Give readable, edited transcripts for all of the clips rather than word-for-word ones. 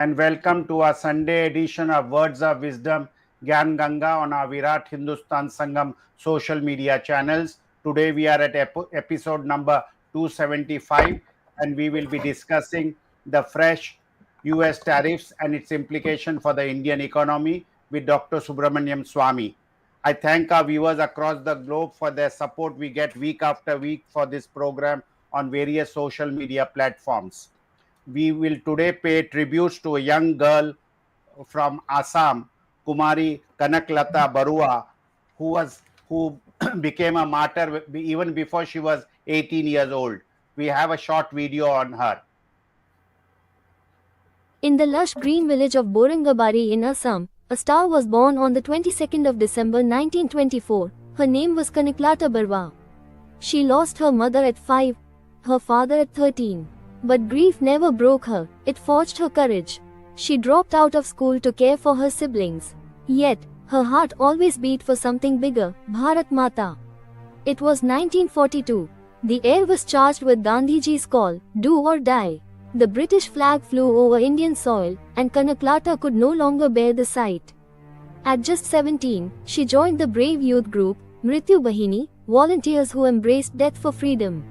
and welcome to our Sunday edition of Words of Wisdom Gyan Ganga on our Virat Hindustan Sangam social media channels. Today we are at episode number 275 and we will be discussing the fresh US tariffs and its implication for the Indian economy with Dr. Subramaniam Swamy. I thank our viewers across the globe for their support we get week after week for this program on various social media platforms. We will today pay tributes to a young girl from Assam, Kumari Kanaklata Barua, who became a martyr even before she was 18 years old. We have a short video on her. In the lush green village of Borangabari in Assam, a star was born on the 22nd of December 1924. Her name was Kanaklata Barua. She lost her mother at 5, her father at 13. But grief never broke her, it forged her courage. She dropped out of school to care for her siblings. Yet, her heart always beat for something bigger, Bharat Mata. It was 1942. The air was charged with Gandhiji's call, do or die. The British flag flew over Indian soil, and Kanaklata could no longer bear the sight. At just 17, she joined the brave youth group, Mrityu Bahini, volunteers who embraced death for freedom.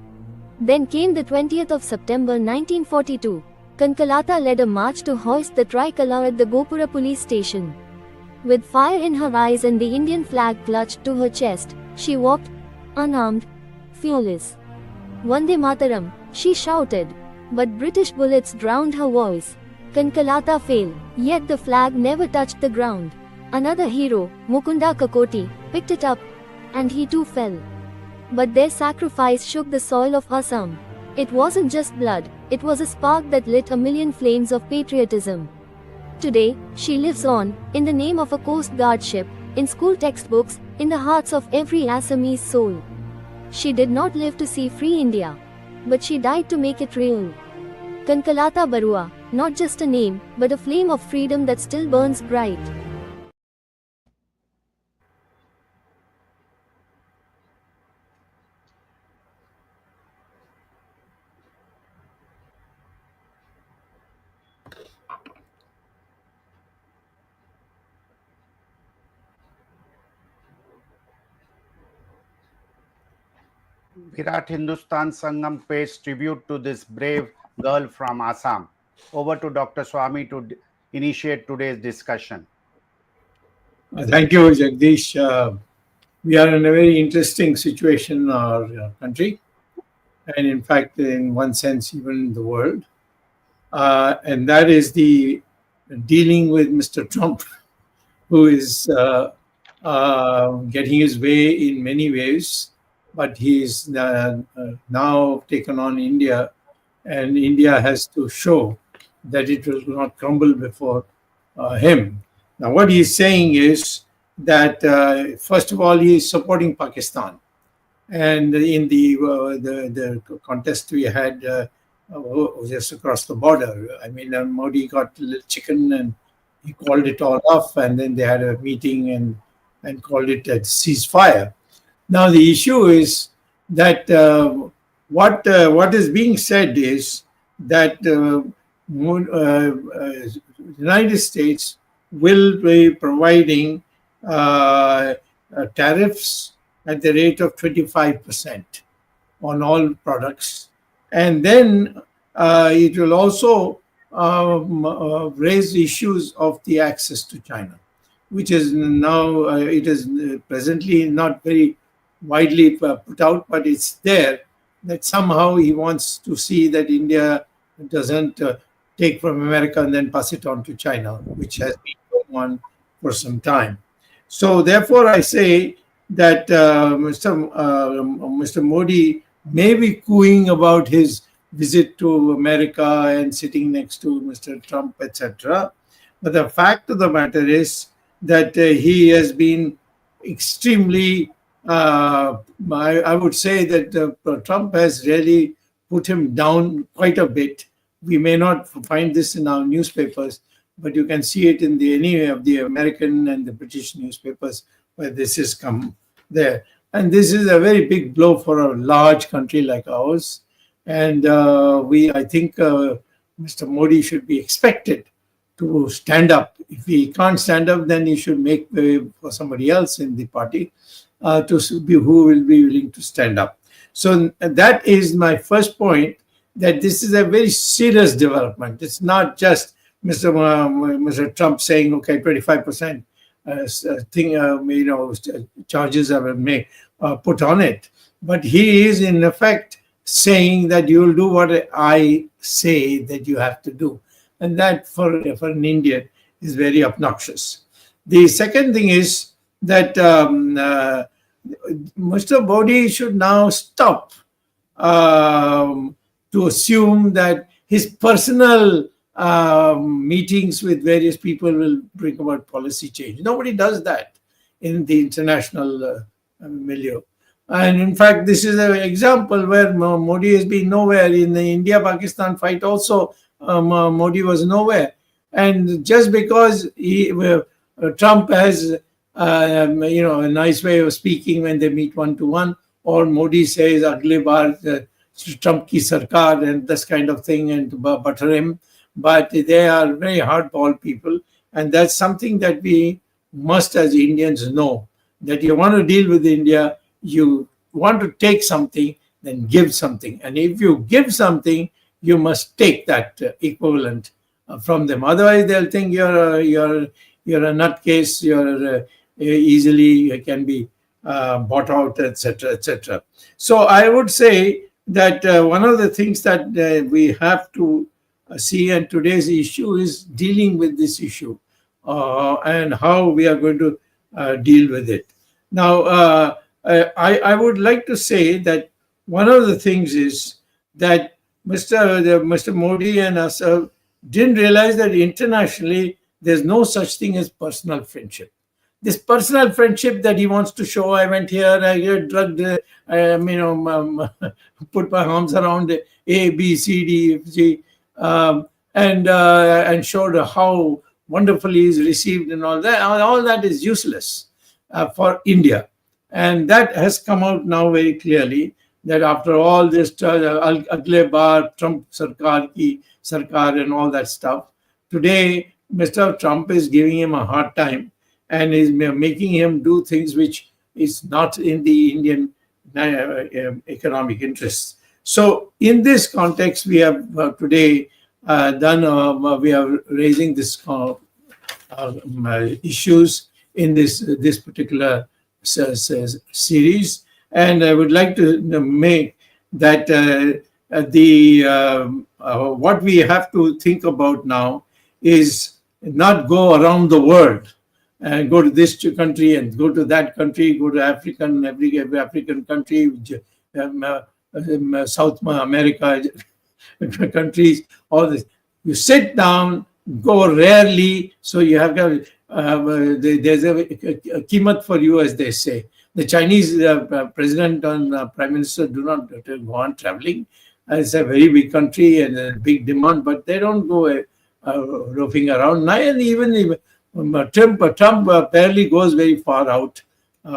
Then came the 20th of September 1942. Kanaklata led a march to hoist the tricolour at the Gopura police station. With fire in her eyes and the Indian flag clutched to her chest, she walked, unarmed, fearless. Vande Mataram, she shouted. But British bullets drowned her voice. Kanaklata fell, yet the flag never touched the ground. Another hero, Mukunda Kakoti, picked it up, and he too fell. But their sacrifice shook the soil of Assam. It wasn't just blood, it was a spark that lit a million flames of patriotism. Today, she lives on, in the name of a Coast Guard ship, in school textbooks, in the hearts of every Assamese soul. She did not live to see free India, but she died to make it real. Kanaklata Barua, not just a name, but a flame of freedom that still burns bright. Virat Hindustan Sangam pays tribute to this brave girl from Assam. Over to Dr. Swamy to initiate today's discussion. Thank you, Jagdish. We are in a very interesting situation in our country, and in fact, in one sense, even the world. And that is the dealing with Mr. Trump, who is getting his way in many ways, but he's now taken on India, and India has to show that it will not crumble before him. Now, what he's saying is that, first of all, he is supporting Pakistan. And in the contest we had just across the border, I mean, Modi got a little chicken and he called it all off, and then they had a meeting and called it a ceasefire. Now, the issue is that what is being said is that the United States will be providing tariffs at the rate of 25% on all products. And then it will also raise issues of the access to China, which is now, it is presently not very widely put out, but it's there, that somehow he wants to see that India doesn't take from America and then pass it on to China, which has been going on for some time. So therefore, I say that Mr. Modi may be cooing about his visit to America and sitting next to Mr. Trump, etc. But the fact of the matter is that he has been extremely, I would say that Trump has really put him down quite a bit. We may not find this in our newspapers, but you can see it in any of the American and the British newspapers where this has come there. And this is a very big blow for a large country like ours. And I think Mr. Modi should be expected to stand up. If he can't stand up, then he should make way for somebody else in the party who will be willing to stand up. So that is my first point, that this is a very serious development. It's not just Mr. Trump saying, okay, 25% charges are put on it. But he is in effect saying that you will do what I say that you have to do. And that for an Indian is very obnoxious. The second thing is that Mr. Modi should now stop to assume that his personal meetings with various people will bring about policy change. Nobody does that in the international milieu. And in fact, this is an example where Modi has been nowhere. In the India-Pakistan fight also, Modi was nowhere. And just because Trump has a nice way of speaking when they meet one-to-one, or Modi says, "Agle baar Trump ki sarkar," and this kind of thing, and to butter him. But they are very hardball people. And that's something that we must, as Indians, know, that you want to deal with India, you want to take something, then give something. And if you give something, you must take that equivalent from them. Otherwise, they'll think you're a nutcase, you're easily can be bought out, etc., etc. So I would say that one of the things that we have to see, and today's issue is dealing with this issue and how we are going to deal with it. Now, I would like to say that one of the things is that Mr. Modi and us didn't realize that internationally there's no such thing as personal friendship. This personal friendship that he wants to show, I went here, I get drugged, put my arms around A, B, C, D, F, G, and showed how wonderfully is received and all that. All that is useless for India. And that has come out now very clearly, that after all this Agle baar Trump sarkar ki sarkar and all that stuff, today Mr. Trump is giving him a hard time and is making him do things which is not in the Indian economic interests. So in this context, we have today we are raising this issues in this particular series, and I would like to make that what we have to think about now is not go around the world and go to this country and go to that country, go to every African country, South America countries, all this. You sit down, go rarely, so you have got there's a kimat for you, as they say. The Chinese president and prime minister do not go on traveling. It's a very big country and a big demand, but they don't go roving around. And even Trump barely goes very far out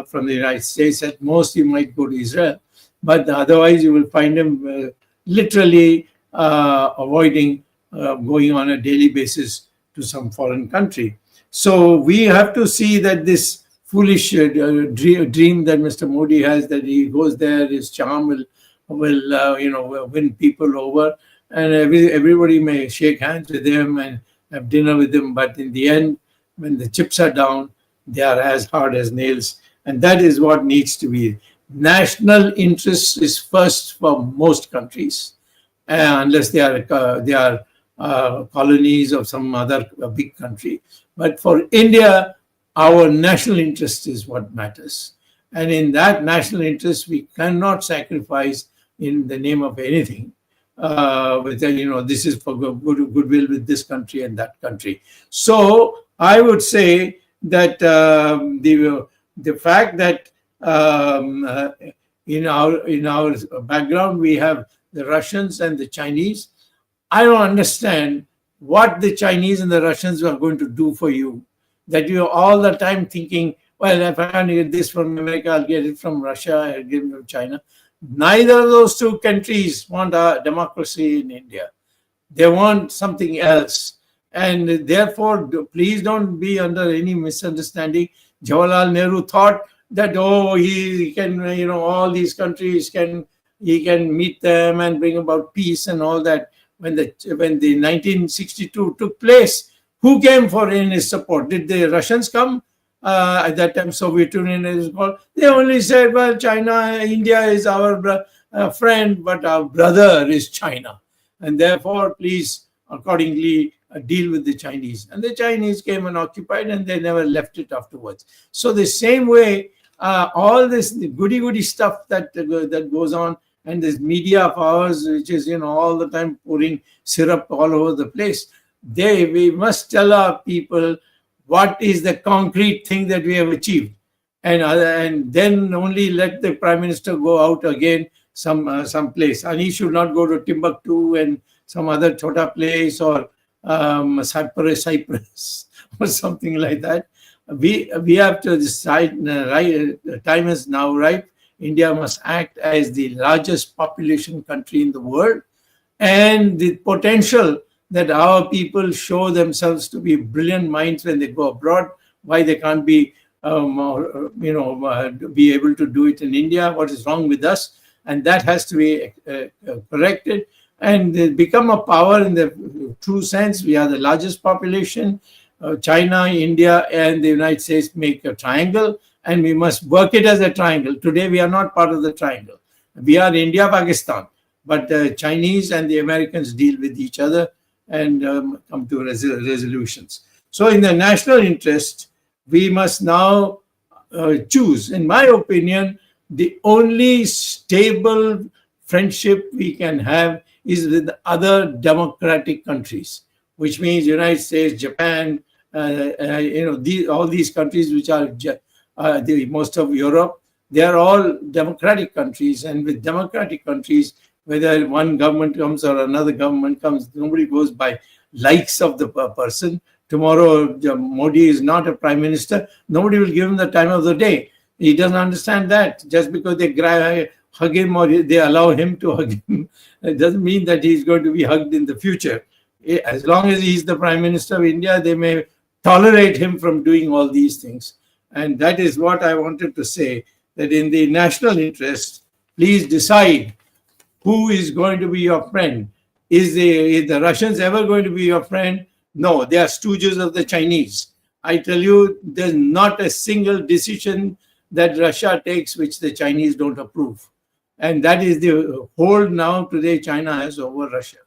from the United States. At most, he might go to Israel, but otherwise, you will find him literally avoiding going on a daily basis to some foreign country. So we have to see that this foolish dream that Mr. Modi has, that he goes there, his charm will win people over, and everybody may shake hands with him and have dinner with him, but in the end, when the chips are down, they are as hard as nails, and that is what needs to be. National interest is first for most countries, unless they are colonies of some other big country. But for India, our national interest is what matters. And in that national interest, we cannot sacrifice in the name of anything. This is for goodwill with this country and that country. So I would say that the fact that in our background we have the Russians and the Chinese, I don't understand what the Chinese and the Russians are going to do for you. That you're all the time thinking, well, if I can't get this from America, I'll get it from Russia, I'll get it from China. Neither of those two countries want a democracy in India. They want something else. And therefore, please don't be under any misunderstanding. Jawaharlal Nehru thought that, oh, he can, all these countries he can meet them and bring about peace and all that. When the 1962 took place, who came for in his support? Did the Russians come? At that time, Soviet Union is called. They only said, well, China, India is our friend, but our brother is China. And therefore, please, accordingly, deal with the Chinese. And the Chinese came and occupied, and they never left it afterwards. So the same way, all this goody stuff that goes on, and this media of ours, which is all the time pouring syrup all over the place, we must tell our people what is the concrete thing that we have achieved, and then only let the Prime Minister go out again some place, and he should not go to Timbuktu and some other chota place, or Cyprus or something like that. We have to decide. The time is now ripe. India must act as the largest population country in the world, and the potential that our people show themselves to be brilliant minds when they go abroad. Why they can't be be able to do it in India? What is wrong with us? And that has to be corrected and become a power in the true sense. We are the largest population. China, India, and the United States make a triangle, and we must work it as a triangle. Today, we are not part of the triangle. We are India, Pakistan, but the Chinese and the Americans deal with each other and come to resolutions. So in the national interest, we must now choose. In my opinion, the only stable friendship we can have is with other democratic countries, which means United States, Japan, all these countries which are the most of Europe, they are all democratic countries. And with democratic countries, whether one government comes or another government comes, nobody goes by likes of the person. Tomorrow, Modi is not a prime minister. Nobody will give him the time of the day. He doesn't understand that. Just because they hug him or they allow him to hug him, it doesn't mean that he's going to be hugged in the future. As long as he's the prime minister of India, they may tolerate him from doing all these things. And that is what I wanted to say, that in the national interest, please decide who is going to be your friend. Is the Russians ever going to be your friend? No, they are stooges of the Chinese. I tell you, there's not a single decision that Russia takes which the Chinese don't approve. And that is the hold now today China has over Russia.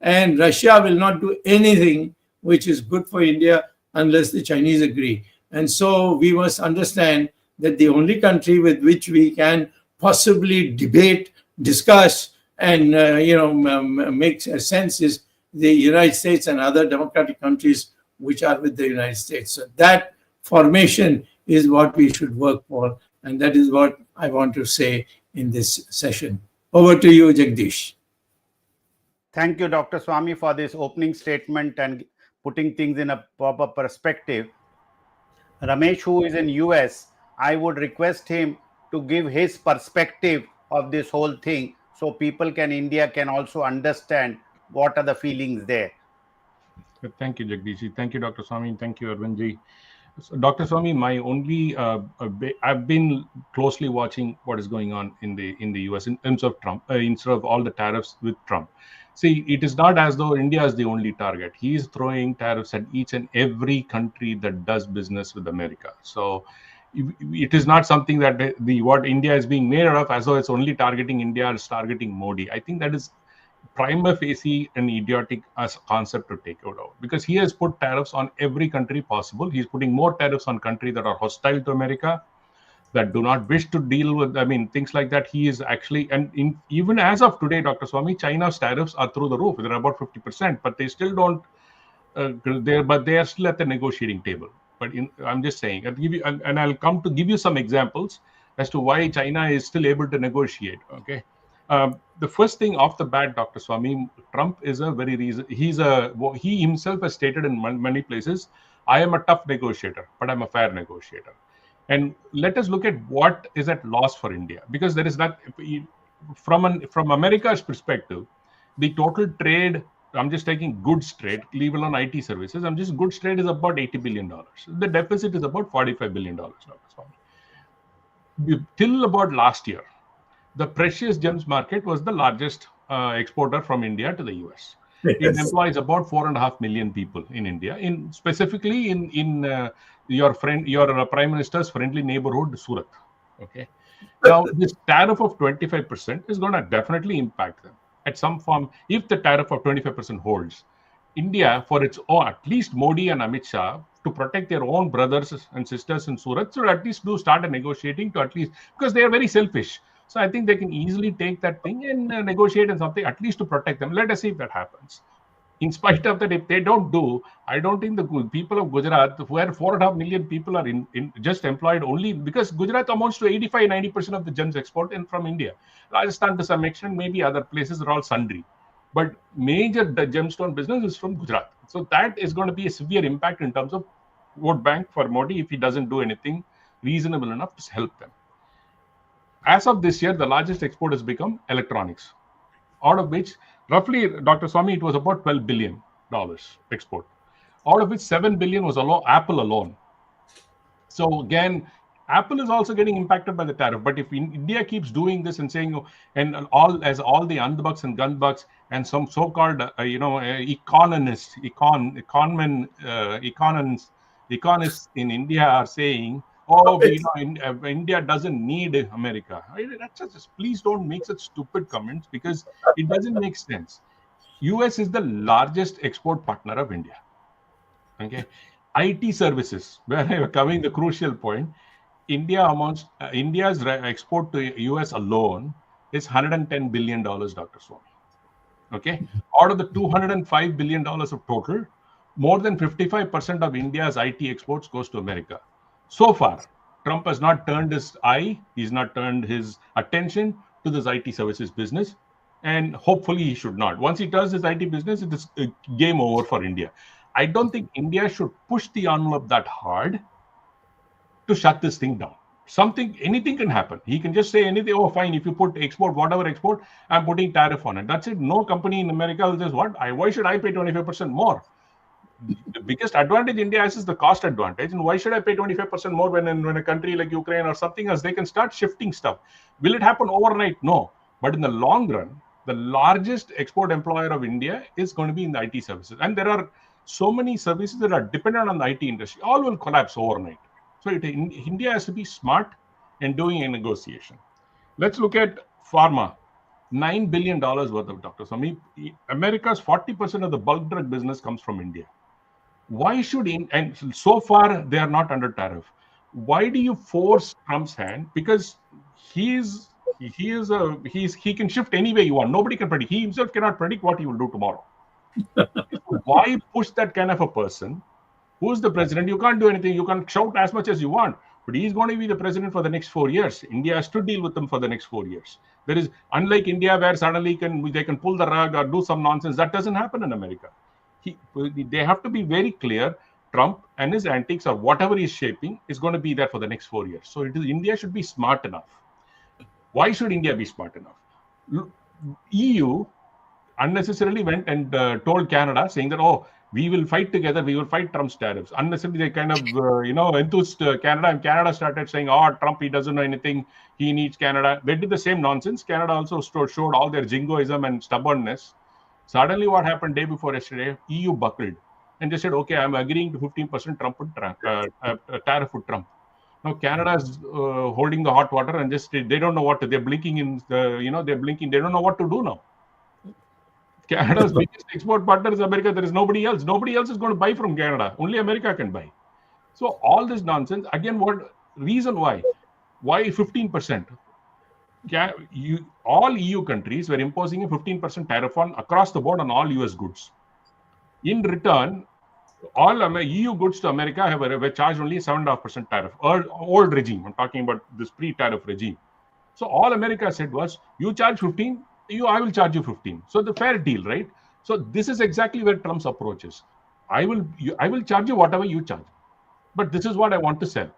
And Russia will not do anything which is good for India unless the Chinese agree. And so we must understand that the only country with which we can possibly debate, discuss, and make sense is the United States and other democratic countries which are with the United States. So that formation is what we should work for, and that is what I want to say in this session. Over to you, Jagdish. Thank you, Dr. Swami, for this opening statement and putting things in a proper perspective. Ramesh, who is in US, I would request him to give his perspective of this whole thing so people India can also understand what are the feelings there. Thank you, Jagdish. Thank you, Dr. Swami. Thank you, Arvindji. So, Dr. Swami, my only I've been closely watching what is going on in the US in terms of Trump, instead of all the tariffs with Trump. See, it is not as though India is the only target. He is throwing tariffs at each and every country that does business with America. So it is not something that what India is being made of as though it's only targeting India or it's targeting Modi. I think that is prima facie an idiotic concept to take out, because he has put tariffs on every country possible. He's putting more tariffs on countries that are hostile to America, that do not wish to deal with, things like that. He is actually, and even as of today, Dr. Swami, China's tariffs are through the roof. They're about 50%, but they still don't, they are still at the negotiating table. But I'm just saying, I'll come to give you some examples as to why China is still able to negotiate, okay? The first thing off the bat, Dr. Swami, Trump is a very he himself has stated in many places, I am a tough negotiator, but I'm a fair negotiator. And let us look at what is at loss for India, because there is not, from America's perspective, the total trade I'm just taking goods trade, leave alone IT services. I'm just goods trade is about $80 billion. The deficit is about $45 billion, Dr. Swami. Till about last year, the precious gems market was the largest exporter from India to the US. It Yes. employs about 4.5 million people in India, in specifically in your Prime Minister's friendly neighborhood, Surat. Okay. Now, this tariff of 25% is going to definitely impact them at some form. If the tariff of 25% holds, India, for its own, at least Modi and Amit Shah, to protect their own brothers and sisters in Surat, should at least do start a negotiating to at least, because they are very selfish. So I think they can easily take that thing and negotiate and something at least to protect them. Let us see if that happens. In spite of that, if they don't do, I don't think the people of Gujarat, where 4.5 million people are in just employed only because Gujarat amounts to 85-90% of the gems export in from India. Rajasthan to some extent, maybe other places are all sundry. But major the gemstone business is from Gujarat. So that is going to be a severe impact in terms of vote bank for Modi if he doesn't do anything reasonable enough to help them. As of this year, the largest export has become electronics, out of which roughly, Dr. Swami, it was about $12 billion export, out of which 7 billion was Apple alone. So again, Apple is also getting impacted by the tariff. But if India keeps doing this and saying, and all the unbucks and gunbucks and some so-called economists in India are saying, oh, India doesn't need America. That's just, please don't make such stupid comments because it doesn't make sense. US is the largest export partner of India. Okay, IT services, where I am coming the crucial point. India's export to US alone is $110 billion, Dr. Swami. Okay, out of the $205 billion of total, more than 55% of India's IT exports goes to America. So far, Trump has not turned his eye, he's not turned his attention to this IT services business, and hopefully he should not. Once he does his IT business, it is game over for India. I don't think India should push the envelope that hard to shut this thing down. Anything can happen. He can just say anything. Oh, fine. If you put export, whatever export, I'm putting tariff on it. That's it. No company in America will just why should I pay 25% more? The biggest advantage India has is the cost advantage. And why should I pay 25% more when a country like Ukraine or something else, they can start shifting stuff? Will it happen overnight? No. But in the long run, the largest export employer of India is going to be in the IT services. And there are so many services that are dependent on the IT industry. All will collapse overnight. So India has to be smart in doing a negotiation. Let's look at pharma. $9 billion worth of doctors. I mean, America's 40% of the bulk drug business comes from India. Why should and so far they are not under tariff. Why do you force Trump's hand? Because he can shift any way you want. Nobody can predict. He himself cannot predict what he will do tomorrow. Why push that kind of a person? Who's the president? You can't do anything. You can shout as much as you want, but he's going to be the president for the next 4 years. India has to deal with him for the next 4 years. There is, unlike India, where suddenly they can pull the rug or do some nonsense. That doesn't happen in America. They have to be very clear. Trump and his antics or whatever he's shaping is going to be there for the next 4 years. So India should be smart enough. Why should India be smart enough? EU unnecessarily went and told Canada, saying that, oh, we will fight together. We will fight Trump's tariffs. Unnecessarily, they kind of, enthused Canada. And Canada started saying, oh, Trump, he doesn't know anything. He needs Canada. They did the same nonsense. Canada also showed all their jingoism and stubbornness. Suddenly, what happened day before yesterday? EU buckled. And they said, okay, I'm agreeing to 15% tariff with Trump. Now, Canada is holding the hot water and just, they don't know what to, they're blinking they're blinking. They don't know what to do now. Canada's biggest export partner is America. There is nobody else. Nobody else is going to buy from Canada. Only America can buy. So all this nonsense, again, what reason why? Why 15%? All EU countries were imposing a 15% tariff across the board on all US goods. In return, all EU goods to America were charged only 7.5% tariff. Old regime. I'm talking about this pre-tariff regime. So all America said was, you charge 15, I will charge you 15. So the fair deal, right? So this is exactly where Trump's approach is. I will charge you whatever you charge, but this is what I want to sell.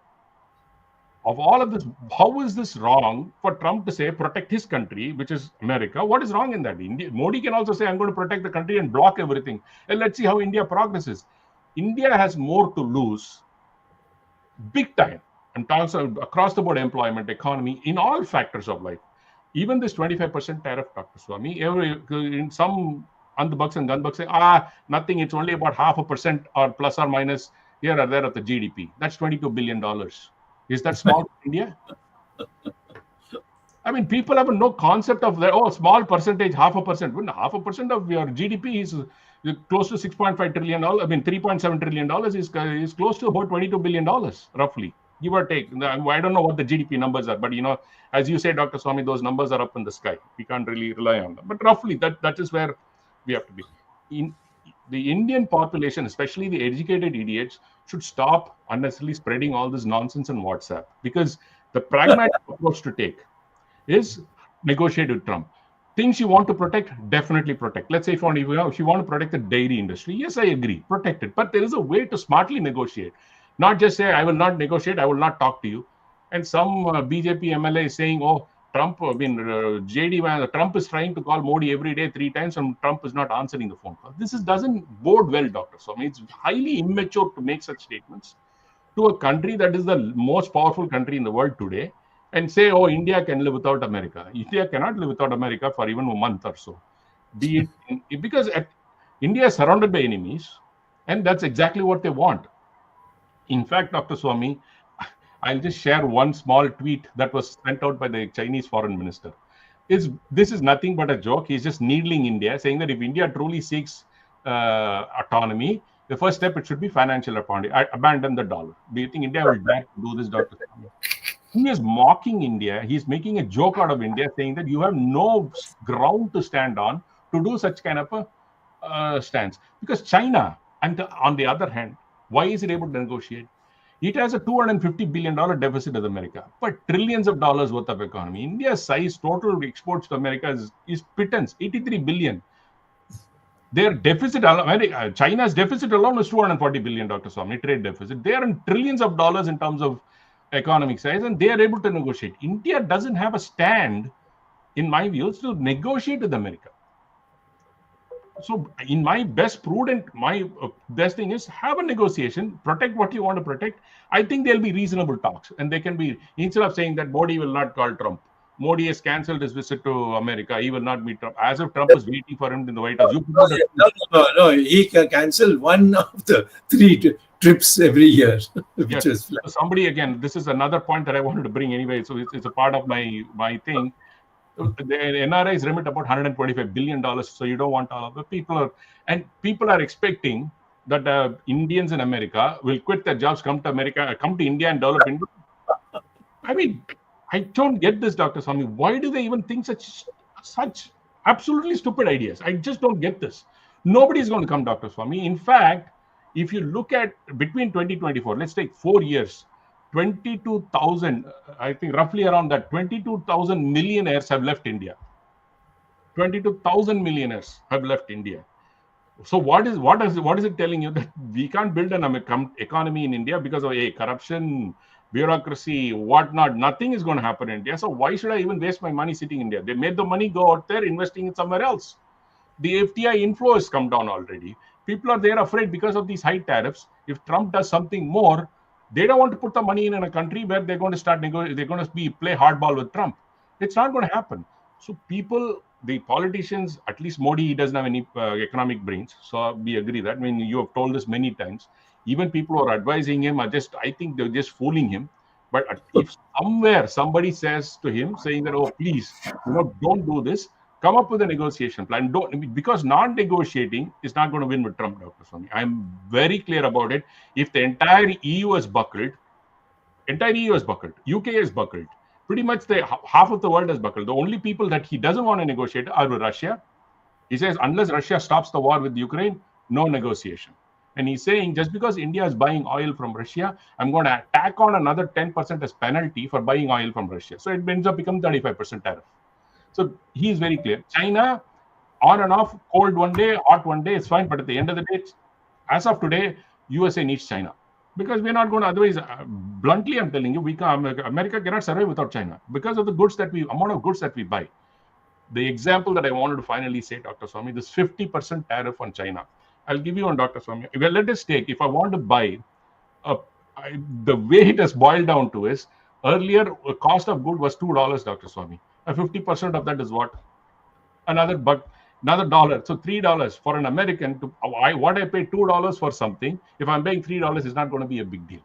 of all of this, how is this wrong for Trump to say protect his country, which is America? What is wrong in that? Modi can also say, I'm going to protect the country and block everything. And let's see how India progresses. India has more to lose, big time. I'm talking across the board employment, economy, in all factors of life. Even this 25% tariff, Dr. Swami, in some on the bucks and gun bucks say, nothing, it's only about 0.5% or plus or minus here or there of the GDP. That's $22 billion. Is that small for India? I mean, people have no concept of that. Oh, small percentage, 0.5%. When 0.5% of your GDP is close to $6.5 trillion. I mean, $3.7 trillion is close to about $22 billion, roughly, give or take. I don't know what the GDP numbers are, but as you say, Dr. Swami, those numbers are up in the sky. We can't really rely on them. But roughly, that is where we have to be. In the Indian population, especially the educated idiots, should stop unnecessarily spreading all this nonsense on WhatsApp, because the pragmatic approach to take is negotiate with Trump. Things you want to protect, definitely protect. Let's say if you want to protect the dairy industry, yes, I agree, protect it. But there is a way to smartly negotiate. Not just say, I will not negotiate, I will not talk to you. And some BJP MLA is saying, oh, Trump, Trump is trying to call Modi every day 3 times and Trump is not answering the phone call. This doesn't bode well, Doctor. So it's highly immature to make such statements to a country that is the most powerful country in the world today, and say, oh, India can live without America. India cannot live without America for even a month or so. Because India is surrounded by enemies, and that's exactly what they want. In fact, Dr. Swami, I'll just share one small tweet that was sent out by the Chinese foreign minister. This is nothing but a joke. He's just needling India, saying that if India truly seeks autonomy, the first step, it should be financial autonomy. Abandon the dollar. Do you think India will dare to do this, Dr. Swami? He is mocking India. He's making a joke out of India, saying that you have no ground to stand on to do such kind of a stance. Because China, and on the other hand, why is it able to negotiate? It has a $250 billion deficit with America, but trillions of dollars worth of economy. India's size, total exports to America is pittance, 83 billion. Their deficit, China's deficit alone is 240 billion, Dr. Swami, trade deficit. They are in trillions of dollars in terms of economic size, and they are able to negotiate. India doesn't have a stand, in my view, to negotiate with America. So in my best thing is have a negotiation, protect what you want to protect. I think there'll be reasonable talks, and they can be, instead of saying that Modi will not call Trump, Modi has cancelled his visit to America, he will not meet Trump, as if Trump is waiting for him in the White House. No, he can cancel one of the 3 trips every year. Which is so somebody, again, this is another point that I wanted to bring anyway, so it's a part of my thing. The NRIs remit about $125 billion, so you don't want all of the people are expecting that Indians in America will quit their jobs, come to India and develop India. I mean, I don't get this, Dr. Swami. Why do they even think such absolutely stupid ideas? I just don't get this. Nobody is going to come, Dr. Swami. In fact, if you look at between 2024, let's take 4 years, 22,000, I think roughly around that, 22,000 millionaires have left India. 22,000 millionaires have left India. So what is it telling you? That we can't build an economy in India because of corruption, bureaucracy, whatnot? Nothing is going to happen in India. So why should I even waste my money sitting in India? They made the money go out there, investing it somewhere else. The FDI inflow has come down already. People are there afraid because of these high tariffs. If Trump does something more, they don't want to put the money in a country where they're going to start negotiating. They're going to play hardball with Trump. It's not going to happen. So the politicians, at least Modi, he doesn't have any economic brains. So we agree that. I mean, you have told us many times. Even people who are advising him I think they're just fooling him. But if somewhere somebody says to him, saying that, oh, please, don't do this, come up with a negotiation plan. Because non-negotiating is not going to win with Trump, Dr. Swami. I'm very clear about it. If the entire EU is buckled, UK is buckled. Pretty much half of the world is buckled. The only people that he doesn't want to negotiate are with Russia. He says, unless Russia stops the war with Ukraine, no negotiation. And he's saying, just because India is buying oil from Russia, I'm going to tack on another 10% as penalty for buying oil from Russia. So it ends up becoming 35% tariff. So he is very clear. China, on and off, cold one day, hot one day, it's fine. But at the end of the day, as of today, USA needs China. because we're not going to, otherwise, bluntly, I'm telling you, America cannot survive without China because of the amount of goods that we buy. The example that I wanted to finally say, Dr. Swami, this 50% tariff on China. I'll give you one, Dr. Swami. Well, let us take, if I want to buy, uh, the way it has boiled down to is, earlier, cost of good was $2, Dr. Swami. 50% of that is what? Another buck, another dollar. So $3 for an American. What I pay $2 for something, if I'm paying $3, is not going to be a big deal.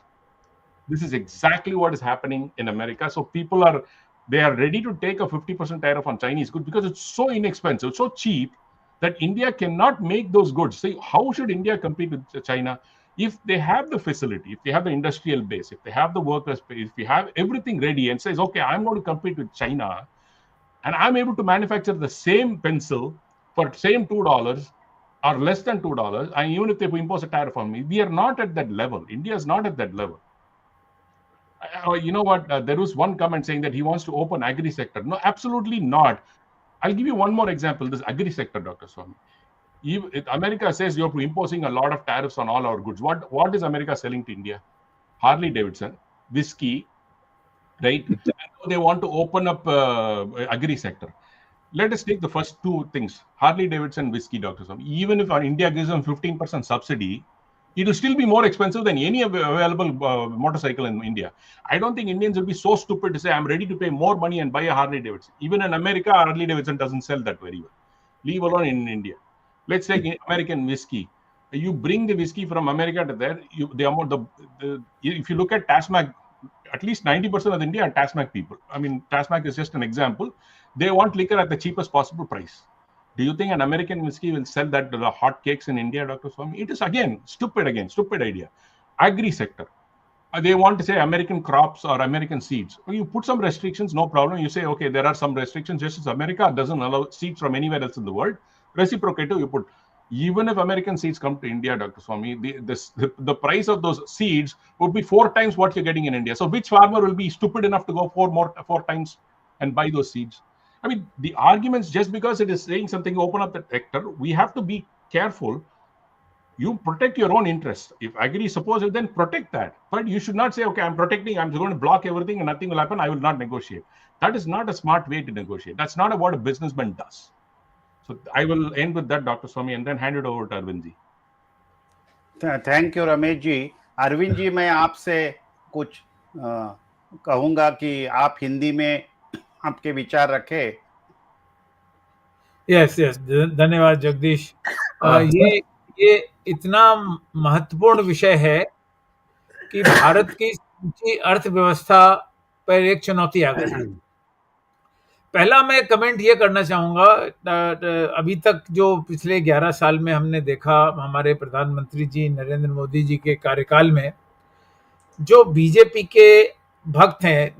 This is exactly what is happening in America. So people are ready to take a 50% tariff on Chinese goods because it's so inexpensive, so cheap, that India cannot make those goods. See, how should India compete with China? If they have the facility, if they have the industrial base, if they have the workers base, if we have everything ready and says, okay, I'm going to compete with China, and I'm able to manufacture the same pencil for same $2 or less than $2, and even if they impose a tariff on me, we are not at that level. India is not at that level. You know what? There was one comment saying that he wants to open agri sector. No, absolutely not. I'll give you one more example. This agri sector, Dr. Swami. America says you're imposing a lot of tariffs on all our goods. What is America selling to India? Harley Davidson, whiskey, right? And they want to open up agri sector. Let us take the first two things: Harley Davidson, whiskey, Dr. Swami. Even if India gives them 15% subsidy, it will still be more expensive than any available motorcycle in India. I don't think Indians will be so stupid to say, I'm ready to pay more money and buy a Harley Davidson. Even in America, Harley Davidson doesn't sell that very well, leave alone in India. Let's take American whiskey. You bring the whiskey from America to there, if you look at TASMAC, at least 90% of India are TASMAC people. I mean, TASMAC is just an example. They want liquor at the cheapest possible price. Do you think an American whiskey will sell that to the hot cakes in India, Dr. Swami? It is stupid idea. Agri sector. They want to say American crops or American seeds. You put some restrictions, no problem. You say, okay, there are some restrictions, just as America doesn't allow seeds from anywhere else in the world. Reciprocative, you put. Even if American seeds come to India, Dr. Swami, the price of those seeds would be 4 times what you're getting in India. So which farmer will be stupid enough to go 4 times and buy those seeds? I mean, the arguments, just because it is saying something, open up the sector, we have to be careful. You protect your own interests. If agri supposes, then protect that. But you should not say, okay, I'm protecting, I'm going to block everything and nothing will happen, I will not negotiate. That is not a smart way to negotiate. That's not what a businessman does. So I will end with that, Dr. Swami, and then hand it over to Arvind ji. Thank you Ramesh ji. Arvind ji, मैं आपसे कुछ कहूंगा कि आप हिंदी में आपके विचार रखें. यस, धन्यवाद जगदीश. ये इतना महत्वपूर्ण विषय है कि भारत की अर्थव्यवस्था पर एक चुनौती आ गई. पहला मैं कमेंट ये करना चाहूंगा, अभी तक जो पिछले 11 साल में हमने देखा, हमारे प्रधानमंत्री जी नरेंद्र मोदी जी के कार्यकाल में जो बीजेपी के भक्त हैं,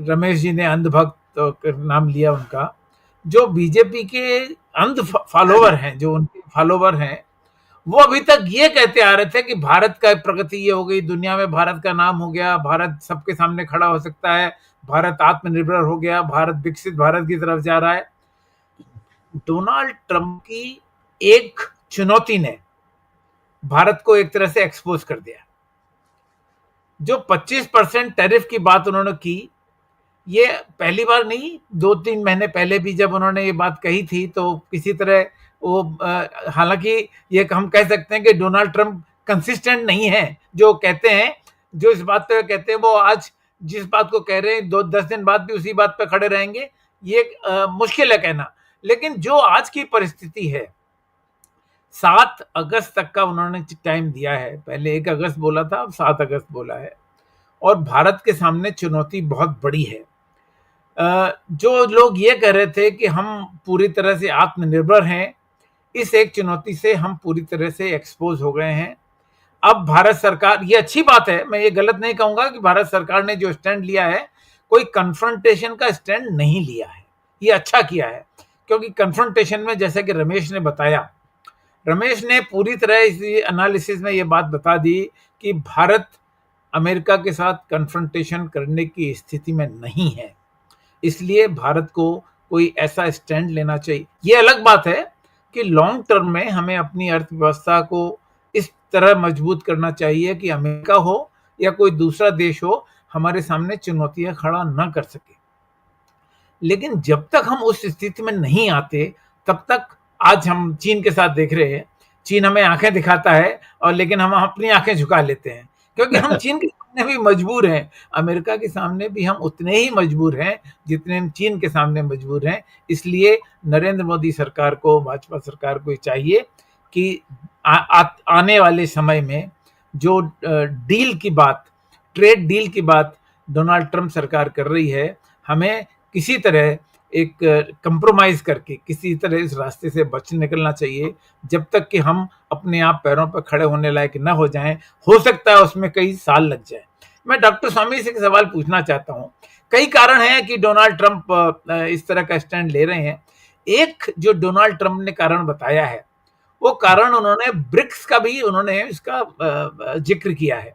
रमेश जी ने अंधभक्त नाम लिया उनका, जो बीजेपी के अंध फॉलोवर हैं, जो उनके फॉलोवर हैं, वो अभी तक ये कहते आ रहे थे कि भारत का प्रगति ये हो गई, दुनिया में भारत का नाम हो गया, भारत सबके सामने खड़ा हो सकता है, भारत आत्मनिर्भर हो गया, भारत विकसित भारत की तरफ जा रहा है. डोनाल्ड ट्रंप की एक चुनौती ने भारत को एक तरह से एक्सपोज कर दिया. जो 25% टैरिफ की बात उन्होंने की, ये पहली बार नहीं, 2-3 महीने पहले भी जब उन्होंने ये बात कही थी तो किसी तरह वो, हालांकि ये हम कह सकते हैं कि डोनाल्ड ट्रंप कंसिस्टेंट नहीं है. जो कहते हैं, जो इस बात पे कहते हैं, वो आज जिस बात को कह रहे हैं 10 दिन बाद भी उसी बात पे खड़े रहेंगे, ये मुश्किल है कहना. लेकिन जो आज की परिस्थिति है, 7 अगस्त तक का उन्होंने टाइम दिया है. पहले 1 अगस्त बोला था, अब 7 अगस्त बोला है. और भारत के सामने चुनौती बहुत बड़ी है. जो लोग ये कह रहे थे कि हम पूरी तरह से आत्मनिर्भर हैं, इस एक चुनौती से हम पूरी तरह से एक्सपोज हो गए हैं. अब भारत सरकार, ये अच्छी बात है, मैं ये गलत नहीं कहूंगा कि भारत सरकार ने जो स्टैंड लिया है, कोई कन्फ्रंटेशन का स्टैंड नहीं लिया है. ये अच्छा किया है, क्योंकि कन्फ्रंटेशन में, जैसे कि रमेश ने बताया, रमेश ने पूरी तरह इस एनालिसिस में ये बात बता दी कि भारत अमेरिका के साथ कन्फ्रंटेशन करने की स्थिति में नहीं है. इसलिए भारत को कोई ऐसा स्टैंड लेना चाहिए. ये अलग बात है कि लॉन्ग टर्म में हमें अपनी अर्थव्यवस्था को इस तरह मजबूत करना चाहिए कि अमेरिका हो या कोई दूसरा देश हो, हमारे सामने चुनौतियां खड़ा ना कर सके। लेकिन जब तक हम उस स्थिति में नहीं आते, तब तक आज हम चीन के साथ देख रहे हैं। चीन हमें आंखें दिखाता है और लेकिन हम अपनी आंखें झुका लेते हैं, क्योंकि हम चीन के सामने भी मजबूर हैं। अमेरिका के सामने भी हम उतने ही मजबूर हैं जितने हम चीन के सामने मजबूर हैं। इसलिए नरेंद्र मोदी सरकार को, भाजपा सरकार को चाहिए कि आने वाले समय में जो डील की बात, ट्रेड डील की बात डोनाल्ड ट्रंप सरकार कर रही है, हमें किसी तरह एक कंप्रोमाइज करके किसी तरह इस रास्ते से बच निकलना चाहिए, जब तक कि हम अपने आप पैरों पर खड़े होने लायक न हो जाएं। हो सकता है उसमें कई साल लग जाए। मैं डॉक्टर स्वामी से एक सवाल पूछना चाहता हूं। कई कारण हैं कि डोनाल्ड ट्रंप इस तरह का स्टैंड ले रहे हैं। एक जो डोनाल्ड ट्रंप ने कारण बताया है, वो कारण उन्होंने ब्रिक्स का भी उन्होंने इसका जिक्र किया है।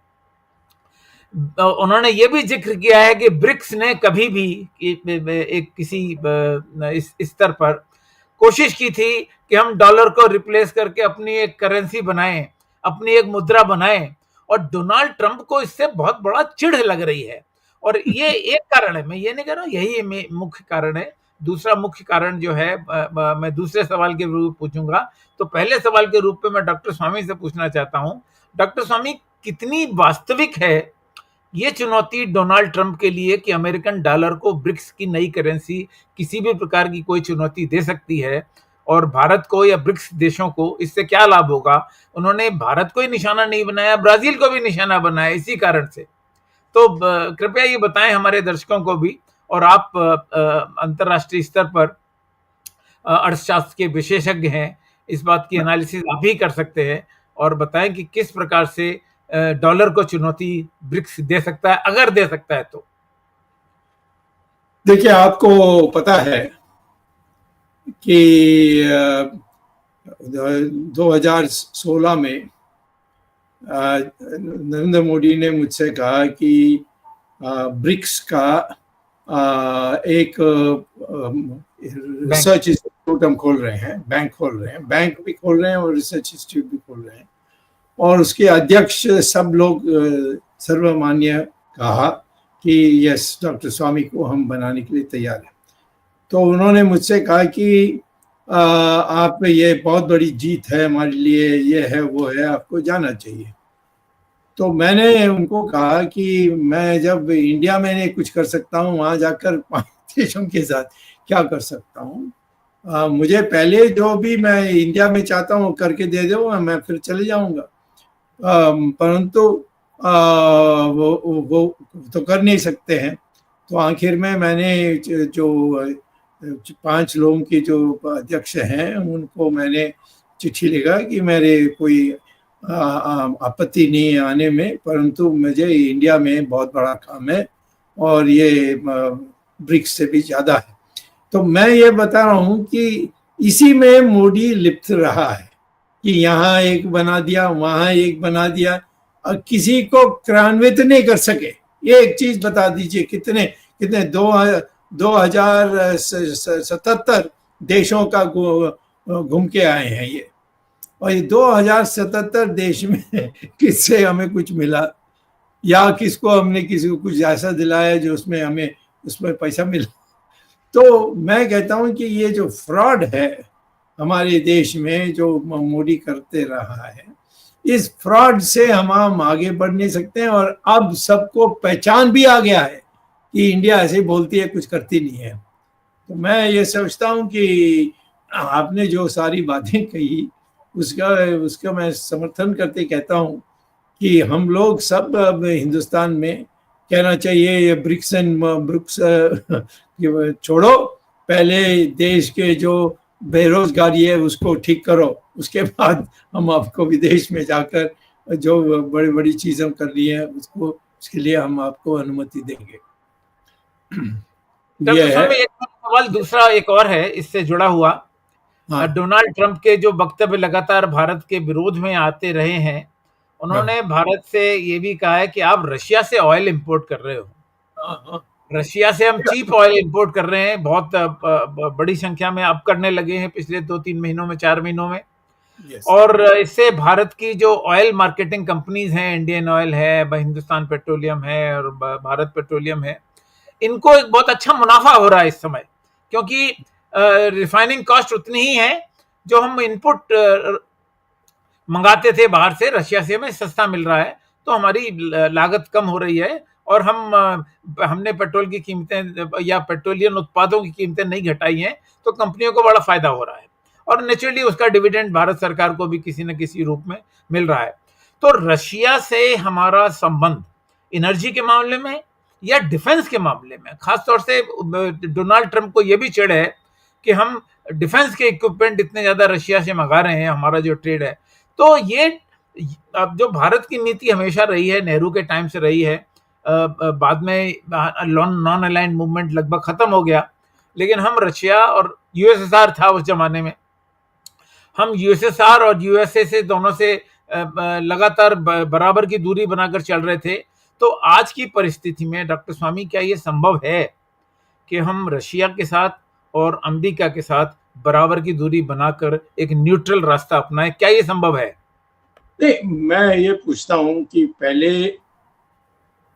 उन्होंने ये भी जिक्र किया है कि ब्रिक्स ने कभी भी एक किसी इस स्तर पर कोशिश की थी कि हम डॉलर को रिप्लेस करके अपनी एक करेंसी बनाएं, अपनी एक मुद्रा बनाएं, और डोनाल्ड ट्रंप को इससे बहुत बड़ा चिढ़ लग रही है। और ये एक कारण है, मैं ये नहीं कह रहा हूं यही मुख्य कारण है। दूसरा मुख्य कारण जो है, मैं दूसरे सवाल के रूप में पूछूंगा। तो पहले सवाल के रूप में मैं डॉक्टर स्वामी से पूछना चाहता हूं, डॉक्टर स्वामी, कितनी वास्तविक है ये चुनौती डोनाल्ड ट्रंप के लिए कि अमेरिकन डॉलर को ब्रिक्स की नई करेंसी किसी भी प्रकार की कोई चुनौती दे सकती है, और भारत को या ब्रिक्स देशों को इससे क्या लाभ होगा? उन्होंने भारत को ही निशाना नहीं बनाया, ब्राजील को भी निशाना बनाया इसी कारण से। तो कृपया ये बताएं हमारे दर्शकों को भी, और आप अंतरराष्ट्रीय स्तर पर अर्थशास्त्र के विशेषज्ञ हैं, इस बात की एनालिसिस आप ही कर सकते हैं, और बताएं कि किस प्रकार से डॉलर को चुनौती ब्रिक्स दे सकता है, अगर दे सकता है तो। देखिए, आपको पता है कि 2016 में नरेंद्र मोदी ने मुझसे कहा कि ब्रिक्स का एक रिसर्च इंस्टीट्यूट हम खोल रहे हैं, बैंक भी खोल रहे हैं और रिसर्च इंस्टीट्यूट भी खोल रहे हैं, और उसके अध्यक्ष सब लोग सर्वमान्य कहा कि यस, डॉक्टर स्वामी को हम बनाने के लिए तैयार हैं। तो उन्होंने मुझसे कहा कि आप, ये बहुत बड़ी जीत है हमारे लिए, ये है वो है, आपको जाना चाहिए। तो मैंने उनको कहा कि मैं जब इंडिया में नहीं कुछ कर सकता हूँ, वहाँ जाकर 5 देशों के साथ क्या कर सकता हूँ? मुझे पहले जो भी मैं इंडिया में चाहता हूँ करके दे दो, मैं फिर चले जाऊँगा। परंतु वो तो कर नहीं सकते हैं। तो आखिर में मैंने जो 5 लोगों की जो अध्यक्ष हैं, उनको मैंने चिट्ठी लिखा कि मेरे कोई आपत्ति नहीं है आने में, परंतु मुझे इंडिया में बहुत बड़ा काम है और ये ब्रिक्स से भी ज़्यादा है। तो मैं ये बता रहा हूँ कि इसी में मोदी लिप्त रहा है कि यहाँ एक बना दिया, वहाँ एक बना दिया, और किसी को क्रियान्वित नहीं कर सके। ये एक चीज बता दीजिए, कितने 2077 देशों का घूम के आए हैं ये, और ये 2077 देश में किससे हमें कुछ मिला, या किसको हमने किसी को कुछ ऐसा दिलाया जो उसमें पैसा मिला? तो मैं कहता हूं कि ये जो फ्रॉड है हमारे देश में, जो मोदी करते रहा है, इस फ्रॉड से हम आगे बढ़ नहीं सकते हैं। और अब सबको पहचान भी आ गया है कि इंडिया ऐसे बोलती है, कुछ करती नहीं है। तो मैं ये सोचता हूं कि आपने जो सारी बातें कही, उसका मैं समर्थन करते कहता हूं कि हम लोग सब अब हिंदुस्तान में कहना चाहिए, ये ब्रिक्स छोड़ो, पहले देश के जो बेरोजगारी है उसको ठीक करो, उसके बाद हम आपको विदेश में जाकर जो बड़ी बड़ी चीजें करनी है उसके लिए हम आपको अनुमति देंगे। ये है एक सवाल। दूसरा एक और है इससे जुड़ा हुआ। हाँ। डोनाल्ड ट्रंप के जो वक्तव्य लगातार भारत के विरोध में आते रहे हैं, उन्होंने भारत से ये भी कहा है कि आप रशिया से ऑयल इंपोर्ट कर रहे हो। रशिया से हम चीप ऑयल इंपोर्ट कर रहे हैं, बहुत बड़ी संख्या में अब करने लगे हैं पिछले 2-3 महीनों में, 4 महीनों में। Yes. और इससे भारत की जो ऑयल मार्केटिंग कंपनीज हैं, इंडियन ऑयल है, हिंदुस्तान पेट्रोलियम है और भारत पेट्रोलियम है, इनको एक बहुत अच्छा मुनाफा हो रहा है इस समय, क्योंकि रिफाइनिंग कॉस्ट उतनी ही है जो हम इनपुट मंगाते थे बाहर से, रशिया से हमें सस्ता मिल रहा है, तो हमारी लागत कम हो रही है और हमने पेट्रोल की कीमतें या पेट्रोलियम उत्पादों की कीमतें नहीं घटाई हैं, तो कंपनियों को बड़ा फायदा हो रहा है और नेचुरली उसका डिविडेंड भारत सरकार को भी किसी न किसी रूप में मिल रहा है। तो रशिया से हमारा संबंध एनर्जी के मामले में या डिफेंस के मामले में, खासतौर से डोनाल्ड ट्रंप को यह भी चिढ़ है कि हम डिफेंस के इक्विपमेंट इतने ज्यादा रशिया से मंगा रहे हैं, हमारा जो ट्रेड है। तो ये अब जो भारत की नीति हमेशा रही है, नेहरू के टाइम से रही है, बाद में नॉन अलाइंड मूवमेंट लगभग खत्म हो गया, लेकिन हम रशिया और यूएसएसआर था उस जमाने में, हम यूएसएसआर और यूएसए से दोनों से लगातार बराबर की दूरी बनाकर चल रहे थे। तो आज की परिस्थिति में डॉक्टर स्वामी, क्या ये संभव है कि हम रशिया के साथ और अमेरिका के साथ बराबर की दूरी बनाकर एक न्यूट्रल रास्ता अपनाएं? क्या ये संभव है? नहीं, मैं ये पूछता हूं कि पहले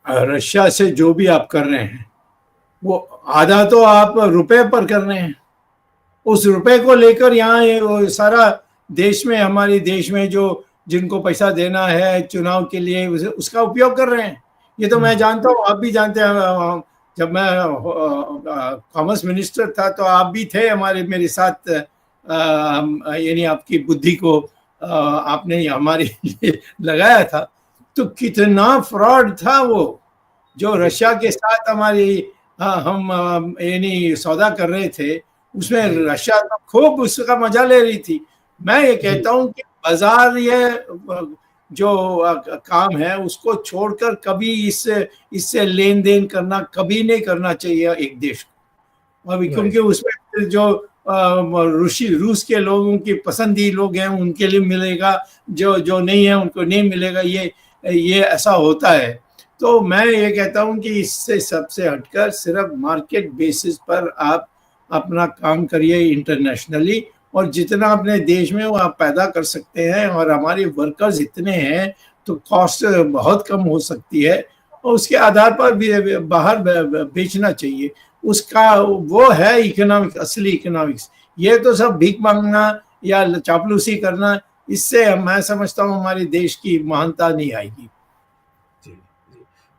रशिया से जो भी आप कर रहे हैं वो आधा तो आप रुपए पर कर रहे हैं, उस रुपए को लेकर यहाँ ये सारा देश में, हमारे देश में जो जिनको पैसा देना है चुनाव के लिए उसका उपयोग कर रहे हैं। ये तो मैं जानता हूँ, आप भी जानते हैं। जब मैं कॉमर्स मिनिस्टर था तो आप भी थे मेरे साथ, यानी आपकी बुद्धि को आपने हमारे लिए लगाया था। तो कितना फ्रॉड था वो, जो रशिया के साथ हमारी हम यानी सौदा कर रहे थे, उसमें रशिया तो खूब उसका मजा ले रही थी। मैं ये कहता हूँ कि बाजार ये जो काम है उसको छोड़कर कभी इससे लेन देन करना कभी नहीं करना चाहिए एक देश को। अभी क्योंकि उसमें जो रूस के लोगों की पसंदी लोग हैं उनके लिए मिलेगा, जो नहीं है उनको नहीं मिलेगा, ये ऐसा होता है। तो मैं ये कहता हूँ कि इससे सबसे हटकर सिर्फ मार्केट बेसिस पर आप अपना काम करिए इंटरनेशनली, और जितना अपने देश में वो आप पैदा कर सकते हैं, और हमारे वर्कर्स इतने हैं तो कॉस्ट बहुत कम हो सकती है, और उसके आधार पर भी बाहर बेचना चाहिए। उसका वो है इकोनॉमिक्स, असली इकोनॉमिक्स। ये तो सब भीख मांगना या चापलूसी करना, इससे मैं समझता हूँ हमारे देश की महानता नहीं आएगी।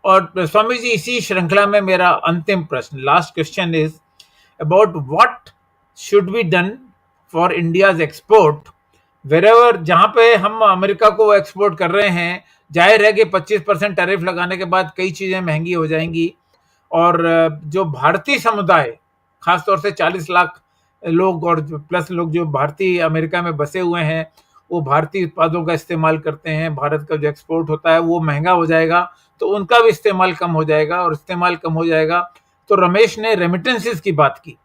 और स्वामी जी, इसी श्रृंखला में मेरा अंतिम प्रश्न, last question is about what should be done for India's export wherever, जहां पे हम अमेरिका को एक्सपोर्ट कर रहे हैं। जाहिर है कि 25% टैरिफ लगाने के बाद कई चीजें महंगी हो जाएंगी, और जो भारतीय समुदाय, खासतौर से 40 लाख लोग और प्लस लोग जो भारतीय अमेरिका में बसे हुए हैं, वो भारतीय उत्पादों का इस्तेमाल करते हैं, भारत का जो एक्सपोर्ट होता है वो महंगा हो जाएगा, तो उनका भी इस्तेमाल कम हो जाएगा, और इस्तेमाल कम हो जाएगा तो रमेश ने रेमिटेंसेस की बात की।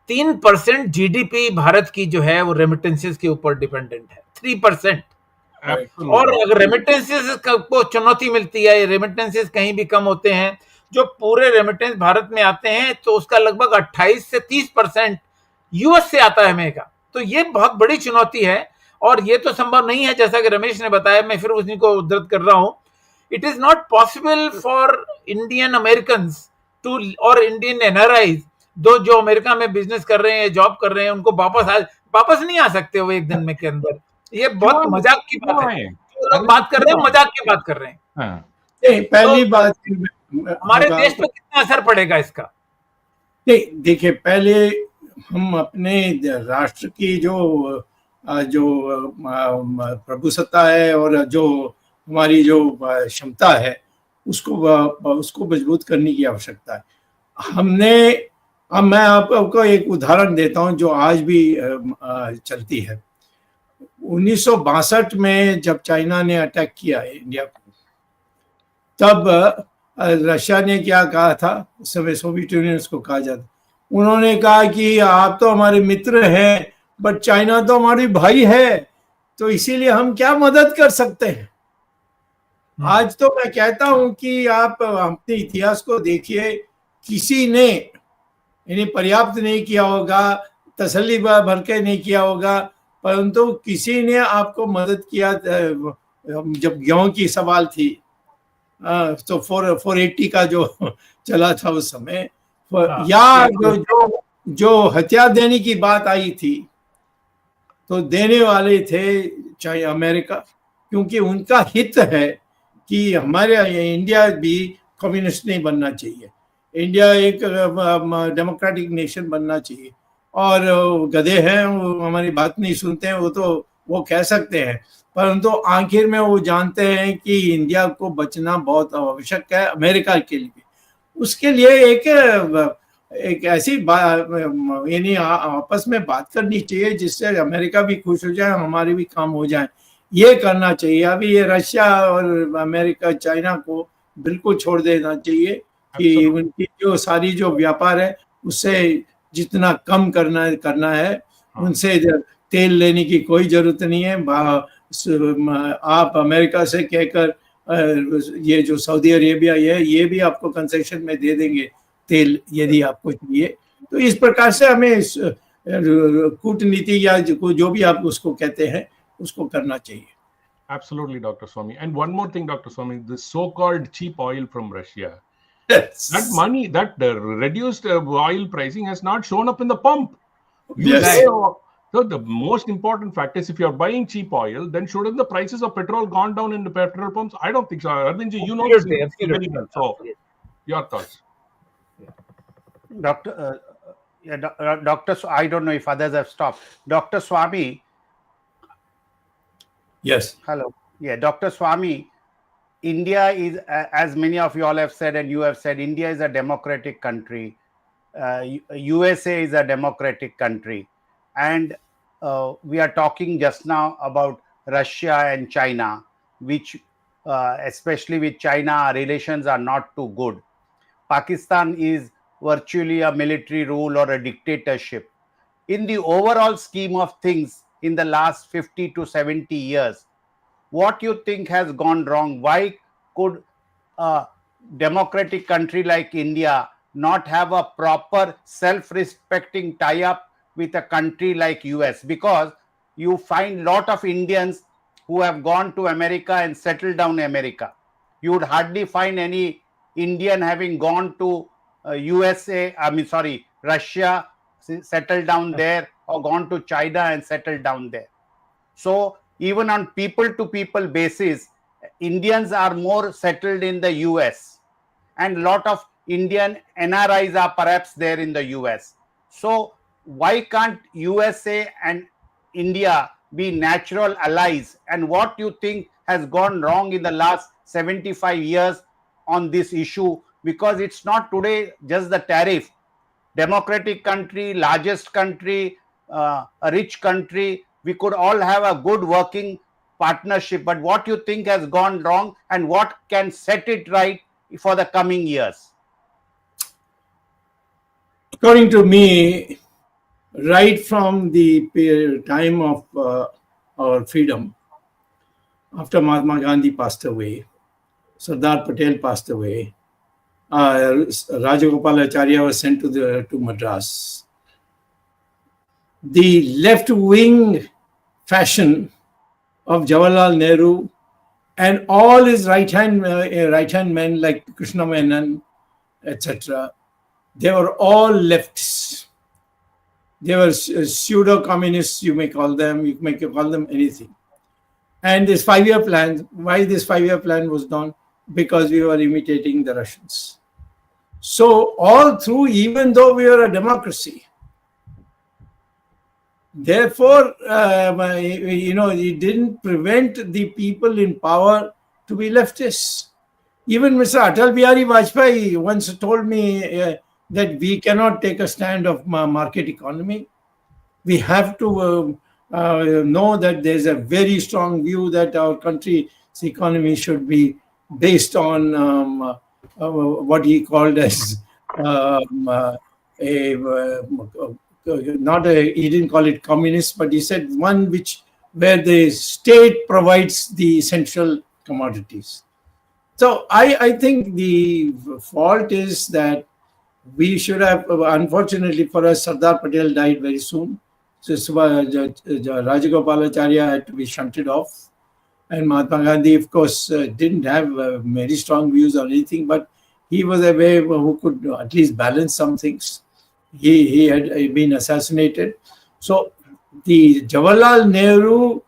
3% जीडीपी भारत की जो है वो रेमिटेंसेस के ऊपर डिपेंडेंट है, 3%। और अगर रेमिटेंसेस को चुनौती मिलती है, रेमिटेंसेस कहीं भी कम होते हैं, जो पूरे रेमिटेंस भारत में आते हैं तो उसका लगभग 28 से 30% यूएस से आता है अमेरिका। तो ये बहुत बड़ी चुनौती है, और ये तो संभव नहीं है, जैसा कि रमेश ने बताया, मैं फिर उसी को उद्धृत कर रहा हूं, it is not possible for Indian American too और इंडियन एनआरआई जो अमेरिका में बिजनेस कर रहे हैं, जॉब कर रहे हैं, उनको वापस नहीं आ सकते वो एक दिन में के अंदर। ये बहुत मजाक की बात है, जो लोग बात कर रहे हैं मजाक की बात कर रहे हैं। पहली बात हमारे देश पे कितना असर पड़ेगा इसका? नहीं, देखिए, पहले हम अपने राष्ट्र की जो प्रभुसत्ता है और जो हमारी जो क्षमता है उसको मजबूत करने की आवश्यकता है। अब मैं आपको एक उदाहरण देता हूं जो आज भी चलती है। 1962 में जब चाइना ने अटैक किया इंडिया को, तब रशिया ने क्या कहा था, उस समय सोवियत यूनियन उसको कहा जाता, उन्होंने कहा कि आप तो हमारे मित्र हैं बट चाइना तो हमारी भाई है, तो इसीलिए हम क्या मदद कर सकते हैं। आज तो मैं कहता हूं कि आप अपने इतिहास को देखिए, किसी ने यानी पर्याप्त नहीं किया होगा, तसल्ली भर के नहीं किया होगा, परंतु किसी ने आपको मदद किया जब गेहूं की सवाल थी, तो 480 का जो चला था उस समय, या जो हथियार देने की बात आई थी, तो देने वाले थे चाहे अमेरिका, क्योंकि उनका हित है कि हमारे इंडिया भी कम्युनिस्ट नहीं बनना चाहिए, इंडिया एक डेमोक्रेटिक नेशन बनना चाहिए। और गधे हैं, वो हमारी बात नहीं सुनते हैं, वो कह सकते हैं, परंतु आखिर में वो जानते हैं कि इंडिया को बचना बहुत आवश्यक है, अमेरिका के लिए। उसके लिए एक ऐसी यानी आपस में बात करनी चाहिए जिससे अमेरिका भी खुश हो जाए, हमारे भी काम हो जाए, ये करना चाहिए। अभी ये रशिया और अमेरिका चाइना को बिल्कुल छोड़ देना चाहिए कि उनकी जो सारी जो व्यापार है उससे जितना कम करना है, उनसे तेल लेने की कोई जरूरत नहीं है। आप अमेरिका से कहकर ये जो सऊदी अरेबिया ये भी आपको कंसेशन में दे देंगे तेल, यदि आपको चाहिए। तो इस प्रकार से हमें कूटनीति या जो भी आप उसको कहते हैं उसको करना चाहिए। Absolutely, Dr. Swami. And one more thing, Dr. Swami, this so-called cheap oil from Russia. Yes. That money, that reduced oil pricing has not shown up in the pump. Yes. So the most important fact is, if you're buying cheap oil, then shouldn't the prices of petrol gone down in the petrol pumps? I don't think so. Arvindji, you know this very well. So, your thoughts. Doctor, Doctor, I don't know if others have stopped. Dr. Swami. Yes. Hello. Yeah, Dr. Swami, India is, as many of you all have said and you have said, India is a democratic country. USA is a democratic country. And we are talking just now about Russia and China, which especially with China, our relations are not too good. Pakistan is virtually a military rule or a dictatorship. In the overall scheme of things, in the last 50 to 70 years, what you think has gone wrong? Why could a democratic country like India not have a proper self-respecting tie-up with a country like US? Because you find lot of Indians who have gone to America and settled down in America. You would hardly find any Indian having gone to Russia, settled down there, or gone to China and settled down there. So even on people-to-people basis, Indians are more settled in the US, and a lot of Indian NRIs are perhaps there in the US. So why can't USA and India be natural allies? And what do you think has gone wrong in the last 75 years on this issue? Because it's not today just the tariff. Democratic country, largest country, a rich country, we could all have a good working partnership. But what you think has gone wrong, and what can set it right for the coming years? According to me, right from the time of our freedom, after Mahatma Gandhi passed away, Sardar Patel passed away, Rajagopalacharya was sent to Madras. The left-wing fashion of Jawaharlal Nehru and all his right-hand men like Krishna Menon, etc., they were all leftists. They were pseudo-communists, you may call them. You may call them anything. And this 5-year plan, why this 5-year plan was done? Because we were imitating the Russians. So all through, even though we were a democracy, therefore, it didn't prevent the people in power to be leftists. Even Mr. Atal Bihari Vajpayee once told me that we cannot take a stand of market economy. We have to know that there's a very strong view that our country's economy should be based on what he called as he didn't call it communist, but he said one where the state provides the essential commodities. So I think the fault is that we should have, unfortunately for us, Sardar Patel died very soon. So Rajagopalacharya had to be shunted off. And Mahatma Gandhi, of course, didn't have very strong views on anything, but he was a way who could at least balance some things. He had been assassinated. So the Jawaharlal Nehru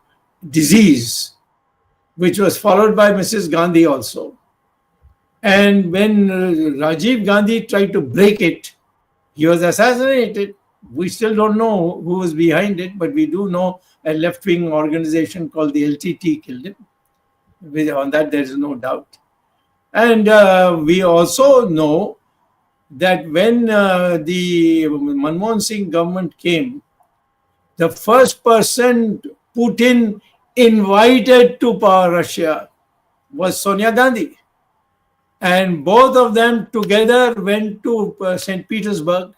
disease, which was followed by Mrs. Gandhi also. And when Rajiv Gandhi tried to break it, he was assassinated. We still don't know who was behind it, but we do know a left-wing organization called the LTT killed him. On that, there is no doubt. And we also know that when the Manmohan Singh government came, the first person Putin invited to Russia was Sonia Gandhi. And both of them together went to St. Petersburg.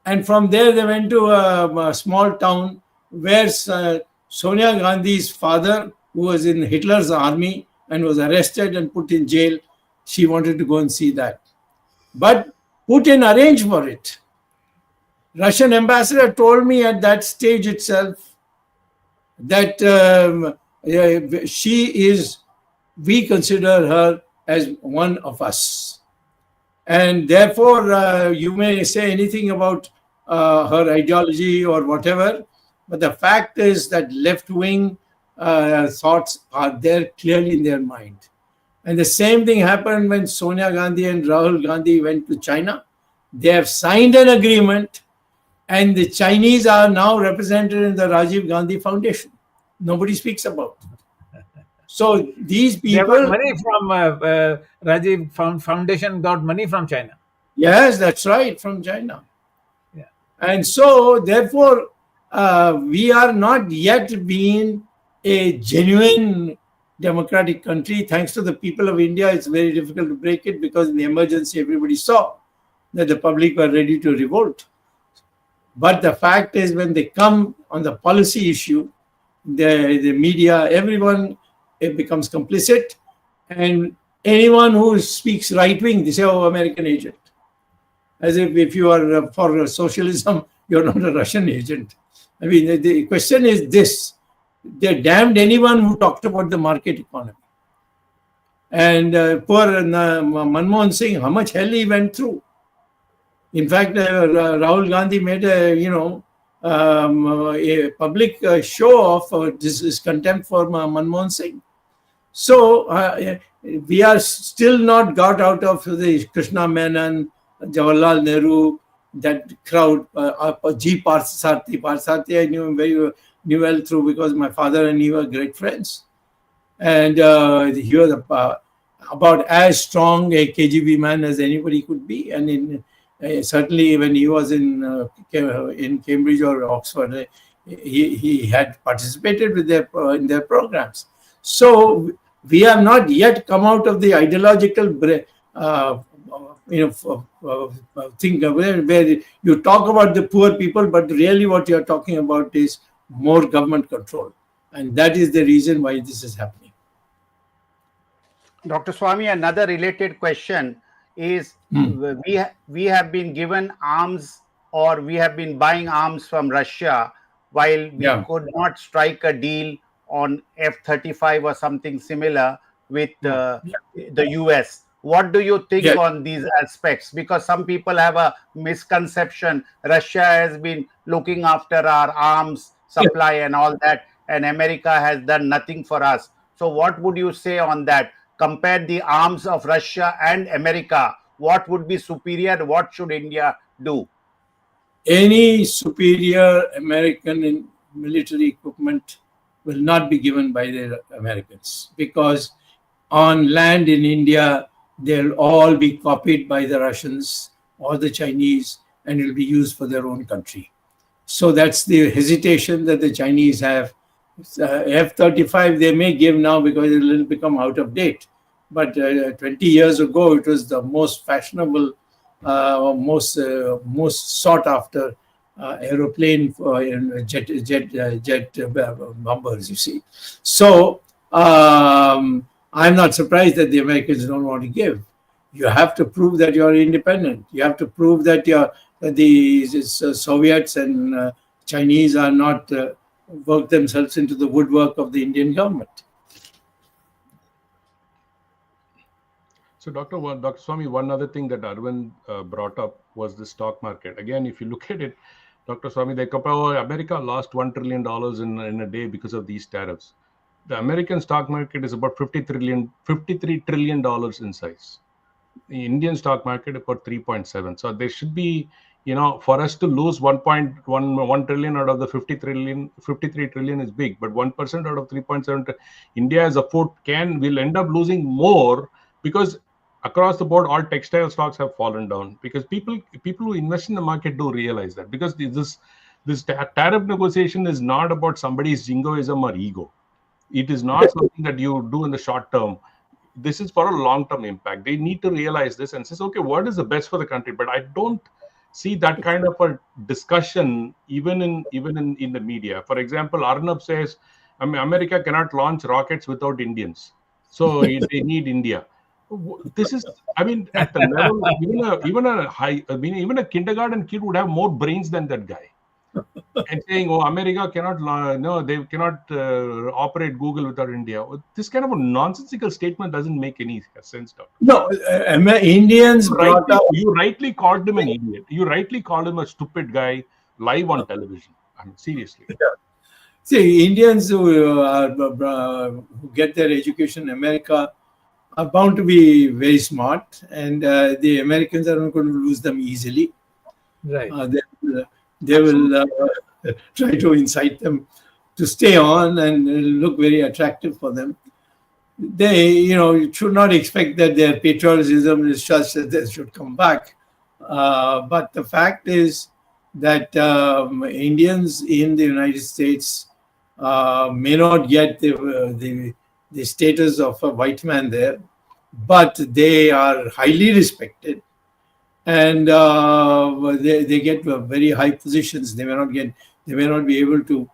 And from there, they went to a small town where Sonia Gandhi's father, who was in Hitler's army and was arrested and put in jail, she wanted to go and see that. But Putin arranged for it. Russian ambassador told me at that stage itself that we consider her as one of us. And therefore, you may say anything about her ideology or whatever, but the fact is that left-wing thoughts are there clearly in their mind. And the same thing happened when Sonia Gandhi and Rahul Gandhi went to China. They have signed an agreement, and the Chinese are now represented in the Rajiv Gandhi Foundation. Nobody speaks about it. So these people... They got money from Rajiv Foundation, got money from China. Yes, that's right, from China. Yeah. And so, therefore, we are not yet being a genuine democratic country. Thanks to the people of India, it's very difficult to break it because in the emergency, everybody saw that the public were ready to revolt. But the fact is, when they come on the policy issue, the media, everyone, it becomes complicit. And anyone who speaks right-wing, they say, oh, American agent. As if you are for socialism, you're not a Russian agent. I mean, the question is this. They damned anyone who talked about the market economy. And poor Manmohan Singh, how much hell he went through. In fact, Rahul Gandhi made a public show of his contempt for Manmohan Singh. So we are still not got out of the Krishna Menon, Jawaharlal Nehru, that crowd. G. Parsati, I knew him knew well through because my father and he were great friends. And he was about as strong a KGB man as anybody could be. And certainly when he was in Cambridge or Oxford, he had participated with in their programs. So we have not yet come out of the ideological thing where you talk about the poor people, but really what you are talking about is more government control. And that is the reason why this is happening. Dr. Swami, another related question is we have been given arms, or we have been buying arms from Russia while we could not strike a deal on F-35 or something similar with the US. What do you think on these aspects? Because some people have a misconception. Russia has been looking after our arms supply and all that, and America has done nothing for us. So what would you say on that? Compare the arms of Russia and America. What would be superior? What should India do? Any superior American military equipment will not be given by the Americans, because on land in India, they'll all be copied by the Russians or the Chinese, and it will be used for their own country. So that's the hesitation that the Chinese have. F-35 they may give now because it will become out of date. But 20 years ago, it was the most fashionable, most sought after aeroplane for jet bombers, you see. So I'm not surprised that the Americans don't want to give. You have to prove that you are independent. You have to prove that the Soviets and Chinese are not worked themselves into the woodwork of the Indian government. So, Dr. Swami, one other thing that Arvind brought up was the stock market. Again, if you look at it, Dr. Swami, America lost $1 trillion in a day because of these tariffs. The American stock market is about $53 trillion in size. The Indian stock market about 3.7. So there should be, for us to lose 1.1 trillion out of the 53 trillion is big, but 1% out of 3.7, India as a will end up losing more, because across the board all textile stocks have fallen down, because people who invest in the market do realize that, because this tariff negotiation is not about somebody's jingoism or ego. It is not something that you do in the short term. This is for a long-term impact. They need to realize this and says, okay, what is the best for the country? But I don't see that kind of a discussion even in the media. For example, Arnab says, America cannot launch rockets without Indians, so they need India. This is, at the level, even a kindergarten kid would have more brains than that guy. And saying, America cannot, they cannot operate Google without India. This kind of a nonsensical statement doesn't make any sense, Doctor. No, Indians you rightly called him an idiot. You rightly called him a stupid guy live on television. Seriously. Yeah. See, Indians who get their education in America are bound to be very smart, and the Americans are not going to lose them easily. Right. They will try to incite them to stay on and look very attractive for them. You should not expect that their patriotism is such that they should come back. But the fact is that Indians in the United States may not get the status of a white man there, but they are highly respected. And they get very high positions. They may not be able to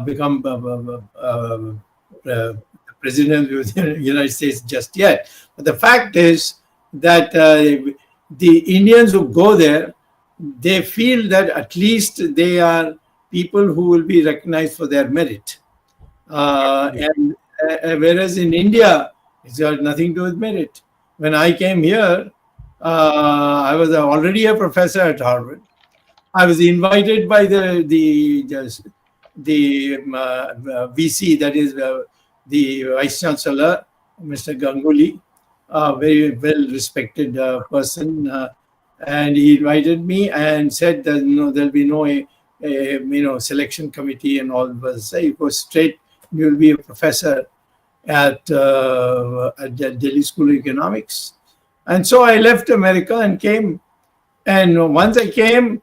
become president of the United States just yet. But the fact is that the Indians who go there, they feel that at least they are people who will be recognized for their merit. And whereas in India, it's got nothing to do with merit. When I came here, I was already a professor at Harvard. I was invited by the VC, that is the Vice Chancellor, Mr. Ganguly, a very well-respected person, and he invited me and said that there'll be no selection committee and all. You go straight, you'll be a professor at Delhi School of Economics. And so I left America and came. And once I came,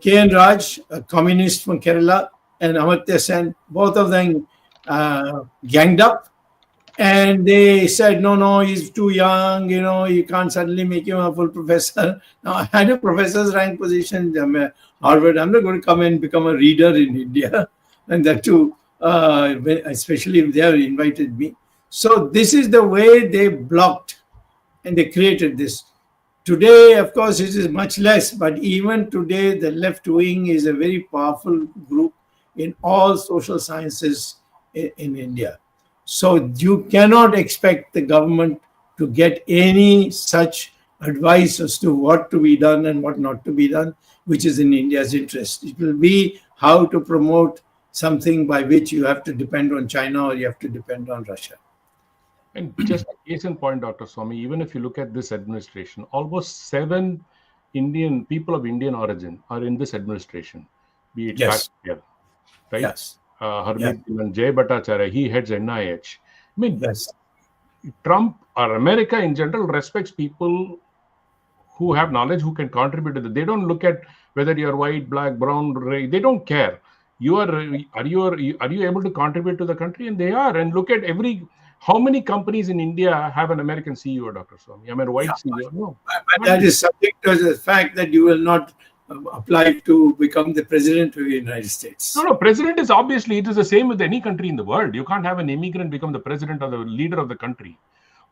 K.N. Raj, a communist from Kerala, and Amartya Sen, both of them ganged up. And they said, no, he's too young, you can't suddenly make him a full professor. Now, I had a professor's rank position at Harvard. I'm not going to come and become a reader in India. And that too, especially if they have invited me. So this is the way they blocked. And they created this. Today, of course, it is much less, but even today, the left wing is a very powerful group in all social sciences in India. So you cannot expect the government to get any such advice as to what to be done and what not to be done, which is in India's interest. It will be how to promote something by which you have to depend on China or you have to depend on Russia. And just a case in point, Dr. Swami, even if you look at this administration, almost 7 Indian people of Indian origin are in this administration, be it Patel, right? Yes. Harmeet and Jay Bhattacharya, he heads NIH. Yes. Trump or America in general respects people who have knowledge, who can contribute to that. They don't look at whether you're white, black, brown, red. They don't care. Are you able to contribute to the country? And they are. And look at how many companies in India have an American CEO, Dr. Swami? White CEO? No. But that is subject to the fact that you will not apply to become the president of the United States. No, president is obviously, it is the same with any country in the world. You can't have an immigrant become the president or the leader of the country.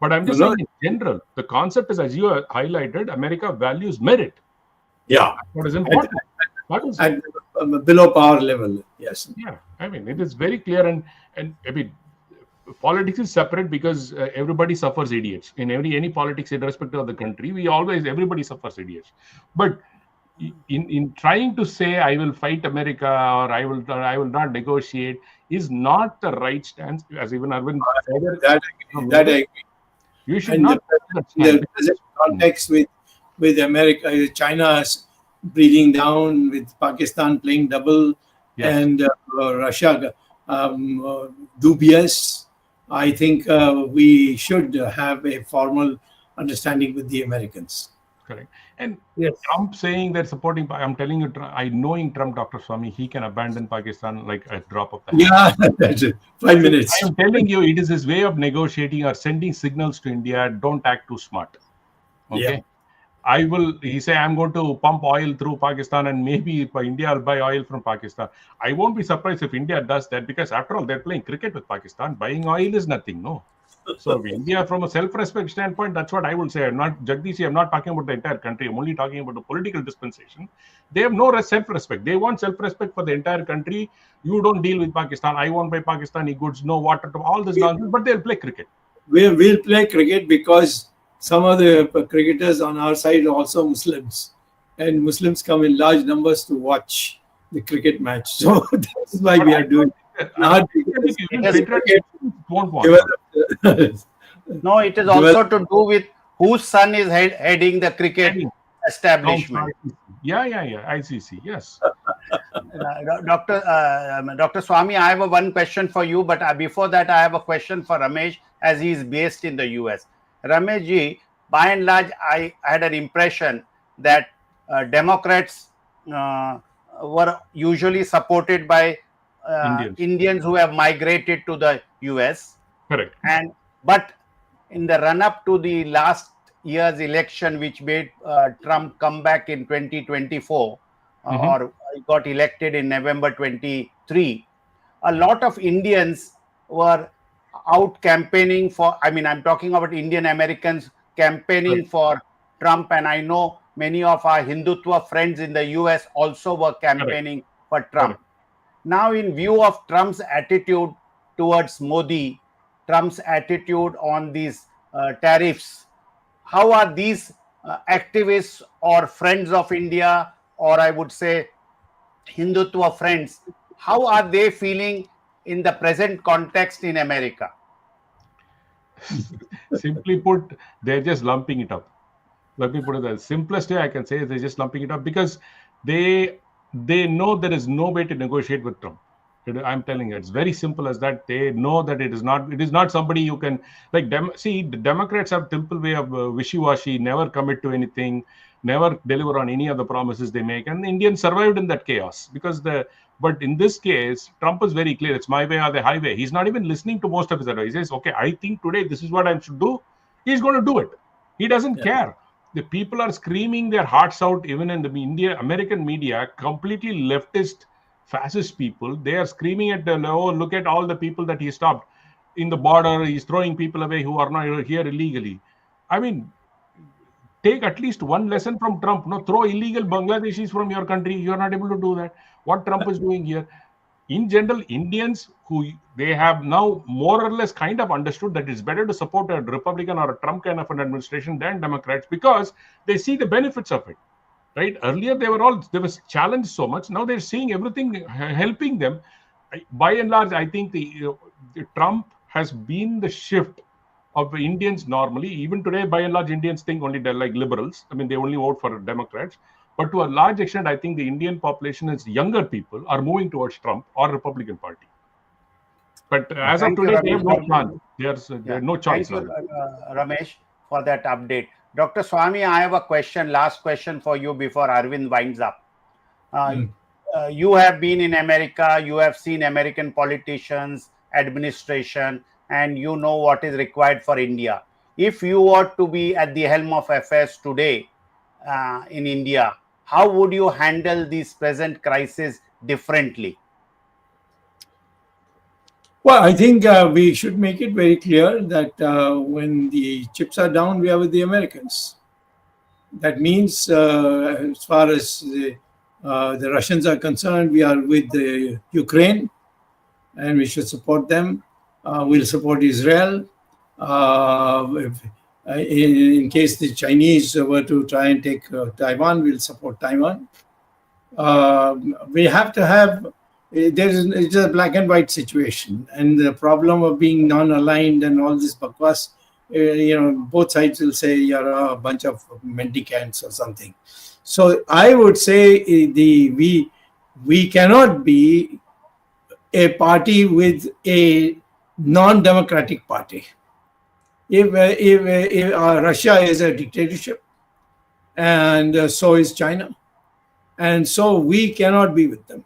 But I'm just saying in general, the concept is, as you highlighted, America values merit. Yeah. What is important? below power level. Yes. Yeah, I mean, it is very clear, and I mean, politics is separate because everybody suffers idiots in any politics, irrespective of the country. Everybody suffers idiots, but in trying to say I will fight America or I will not negotiate is not the right stance. As even Arvind further, That I agree. you should And not take that in stand. the present context with America, China breathing down, with Pakistan playing double, Yes. and Russia dubious, I think we should have a formal understanding with the Americans. Correct. And Yes. Trump saying they're supporting, I'm telling you, knowing Trump, Dr. Swami, he can abandon Pakistan like a drop of the hat. Yeah, that's it. 5 minutes. I am telling you, it is his way of negotiating or sending signals to India. Don't act too smart. Okay. Yeah. He say, I'm going to pump oil through Pakistan, and maybe if India will buy oil from Pakistan. I won't be surprised if India does that, because after all, they're playing cricket with Pakistan. Buying oil is nothing, no? So India, from a self-respect standpoint, that's what I would say. I'm not Jagdish. I'm not talking about the entire country. I'm only talking about the political dispensation. They have no self-respect. They want self-respect for the entire country. You don't deal with Pakistan. I won't buy Pakistani goods. No water. All this nonsense. But they'll play cricket. We'll play cricket because some of the cricketers on our side are also Muslims, and Muslims come in large numbers to watch the cricket match. So that's why we are doing. Not because It won't want. No, it is also to do with whose son is heading the cricket establishment. Yeah. ICC, yes. Dr. Swami, I have one question for you, but before that, I have a question for Ramesh, as he is based in the US. Ramesh ji, by and large, I had an impression that Democrats were usually supported by Indians who have migrated to the US. Correct. But in the run-up to the last year's election, which made Trump come back in 2024, or got elected in November 23, a lot of Indians were out campaigning for, I'm talking about Indian Americans campaigning for Trump, and I know many of our Hindutva friends in the US also were campaigning for Trump. Now, in view of Trump's attitude towards Modi, Trump's attitude on these tariffs, how are these activists or friends of India, or I would say Hindutva friends, how are they feeling in the present context in America? Simply put, they're just lumping it up. Let me put it the simplest way I can say is they're just lumping it up because they know there is no way to negotiate with Trump. I'm telling you, it's very simple as that. They know that it is not somebody you can see. The Democrats have simple way of wishy-washy, never commit to anything, never deliver on any of the promises they make, and the Indians survived in that chaos but in this case, Trump is very clear. It's my way or the highway. He's not even listening to most of his advice. He says, okay, I think today this is what I should do. He's going to do it. He doesn't care. The people are screaming their hearts out, even in the American media, completely leftist, fascist people. They are screaming at look at all the people that he stopped in the border. He's throwing people away who are not here illegally. I mean, take at least one lesson from Trump. No, throw illegal Bangladeshis from your country. You're not able to do that. What Trump is doing here. In general, Indians they have now more or less kind of understood that it's better to support a Republican or a Trump kind of an administration than Democrats because they see the benefits of it. Right? Earlier, they was challenged so much. Now they're seeing everything helping them. By and large, I think the Trump has been the shift of Indians normally. Even today, by and large, Indians think only they're like liberals. I mean, they only vote for Democrats. But to a large extent, I think the Indian population, as younger people, are moving towards Trump or Republican Party. But as of today, they have no chance. There's no choice. Thank you, Ramesh, for that update. Dr. Swami, I have a last question for you before Arvind winds up. You have been in America, you have seen American politicians, administration, and you know what is required for India. If you were to be at the helm of affairs today in India, how would you handle this present crisis differently? Well, I think we should make it very clear that when the chips are down, we are with the Americans. That means, as far as the The Russians are concerned, we are with Ukraine, and we should support them. We'll support Israel. In case the Chinese were to try and take Taiwan, we'll support Taiwan. We have to have, it's a black and white situation, and the problem of being non-aligned and all this bakwas, both sides will say you're a bunch of mendicants or something. So I would say we cannot be a party with a non-democratic party. If Russia is a dictatorship, and so is China, and so we cannot be with them.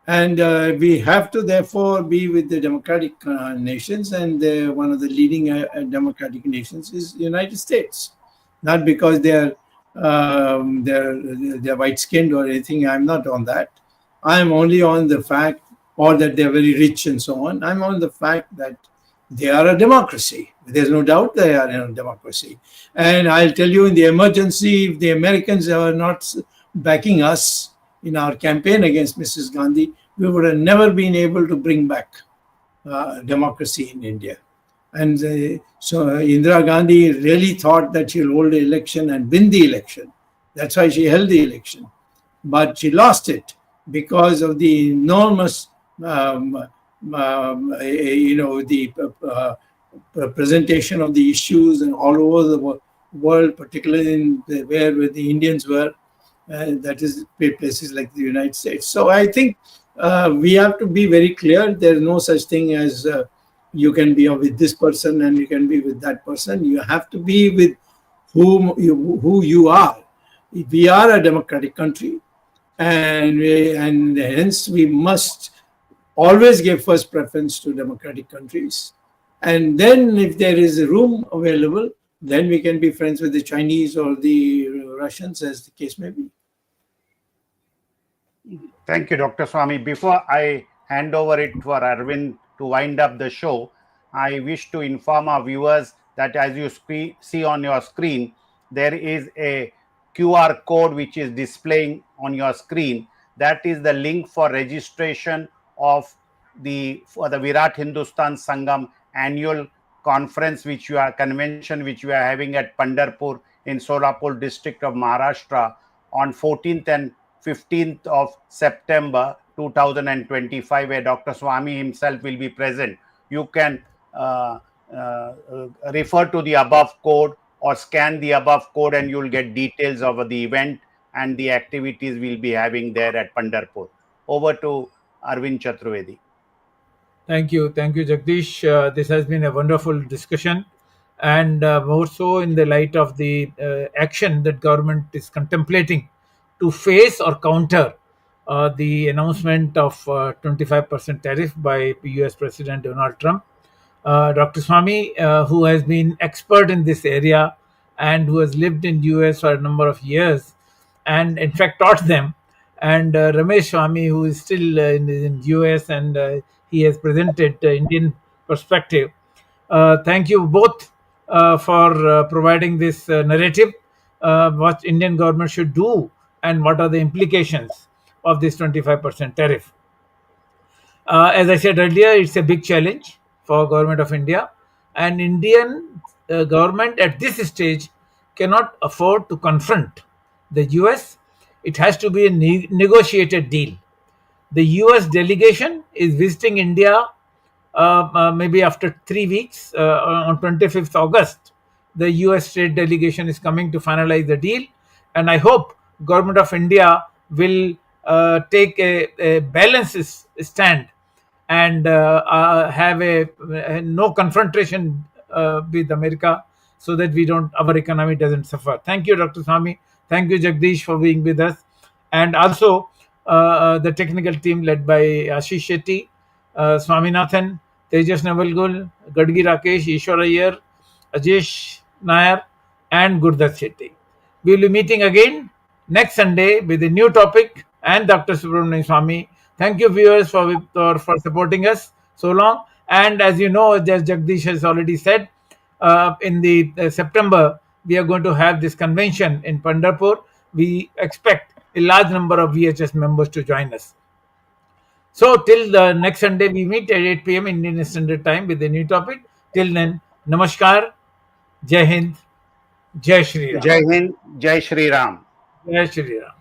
And we have to therefore be with the democratic nations, and one of the leading democratic nations is the United States. Not because they're white-skinned or anything. I'm not on that. I'm only on the fact, or that they're very rich and so on. I'm on the fact that they are a democracy. There's no doubt they are a democracy. And I'll tell you, in the emergency, if the Americans are not backing us in our campaign against Mrs. Gandhi, we would have never been able to bring back democracy in India. And so Indira Gandhi really thought that she'll hold the election and win the election. That's why she held the election. But she lost it because of the enormous, the presentation of the issues and all over the world, particularly in where the Indians were. That is places like the United States. So I think we have to be very clear. There's no such thing as you can be with this person and you can be with that person. You have to be with who you are. We are a democratic country, and hence we must always give first preference to democratic countries. And then if there is a room available, then we can be friends with the Chinese or the Russians, as the case may be. Thank you, Dr. Swami. Before I hand over it for Arvind to wind up the show, I wish to inform our viewers that as you see on your screen, there is a QR code which is displaying on your screen. That is the link for registration for the Virat Hindustan Sangam annual convention which you are having at Pandharpur in Solapur district of Maharashtra on 14th and 15th of September 2025, where Dr. Swami himself will be present. You can refer to the above code or scan the above code, and you'll get details of the event and the activities we'll be having there at Pandharpur. Over to Arvind Chaturvedi. Thank you, Jagdish. This has been a wonderful discussion, and more so in the light of the action that government is contemplating to face or counter the announcement of 25% tariff by US President Donald Trump. Dr. Swami, who has been expert in this area and who has lived in US for a number of years, and in fact taught them, and Ramesh Swami, who is still in US, and he has presented the Indian perspective. Thank you both for providing this narrative, what Indian government should do and what are the implications of this 25% tariff. As I said earlier, it's a big challenge for government of India, and Indian government at this stage cannot afford to confront the US. It has to be a negotiated deal. The US delegation is visiting India maybe after 3 weeks on 25th August. The US state delegation is coming to finalize the deal, and I hope government of India will take a balanced stand and have a no confrontation with America, so that our economy doesn't suffer. Thank you, Dr. Swami. Thank you, Jagdish, for being with us, and also the technical team led by Ashish Shetty, Swaminathan, Tejas Navalgul, Gadgi Rakesh, Ishwar Iyer, Ajesh Nair, and Gurdat Shetty. We will be meeting again next Sunday with a new topic and Dr. Subramanian Swami. Thank you, viewers, for supporting us so long. And as you know, as Jagdish has already said, in the September, we are going to have this convention in Pandharpur. We expect a large number of VHS members to join us. So till the next Sunday, we meet at 8 p.m. Indian Standard Time with a new topic. Till then, Namaskar, Jai Hind, Jai Shri Ram. Jai Hind, Jai Shri Ram. Jai Shri Ram.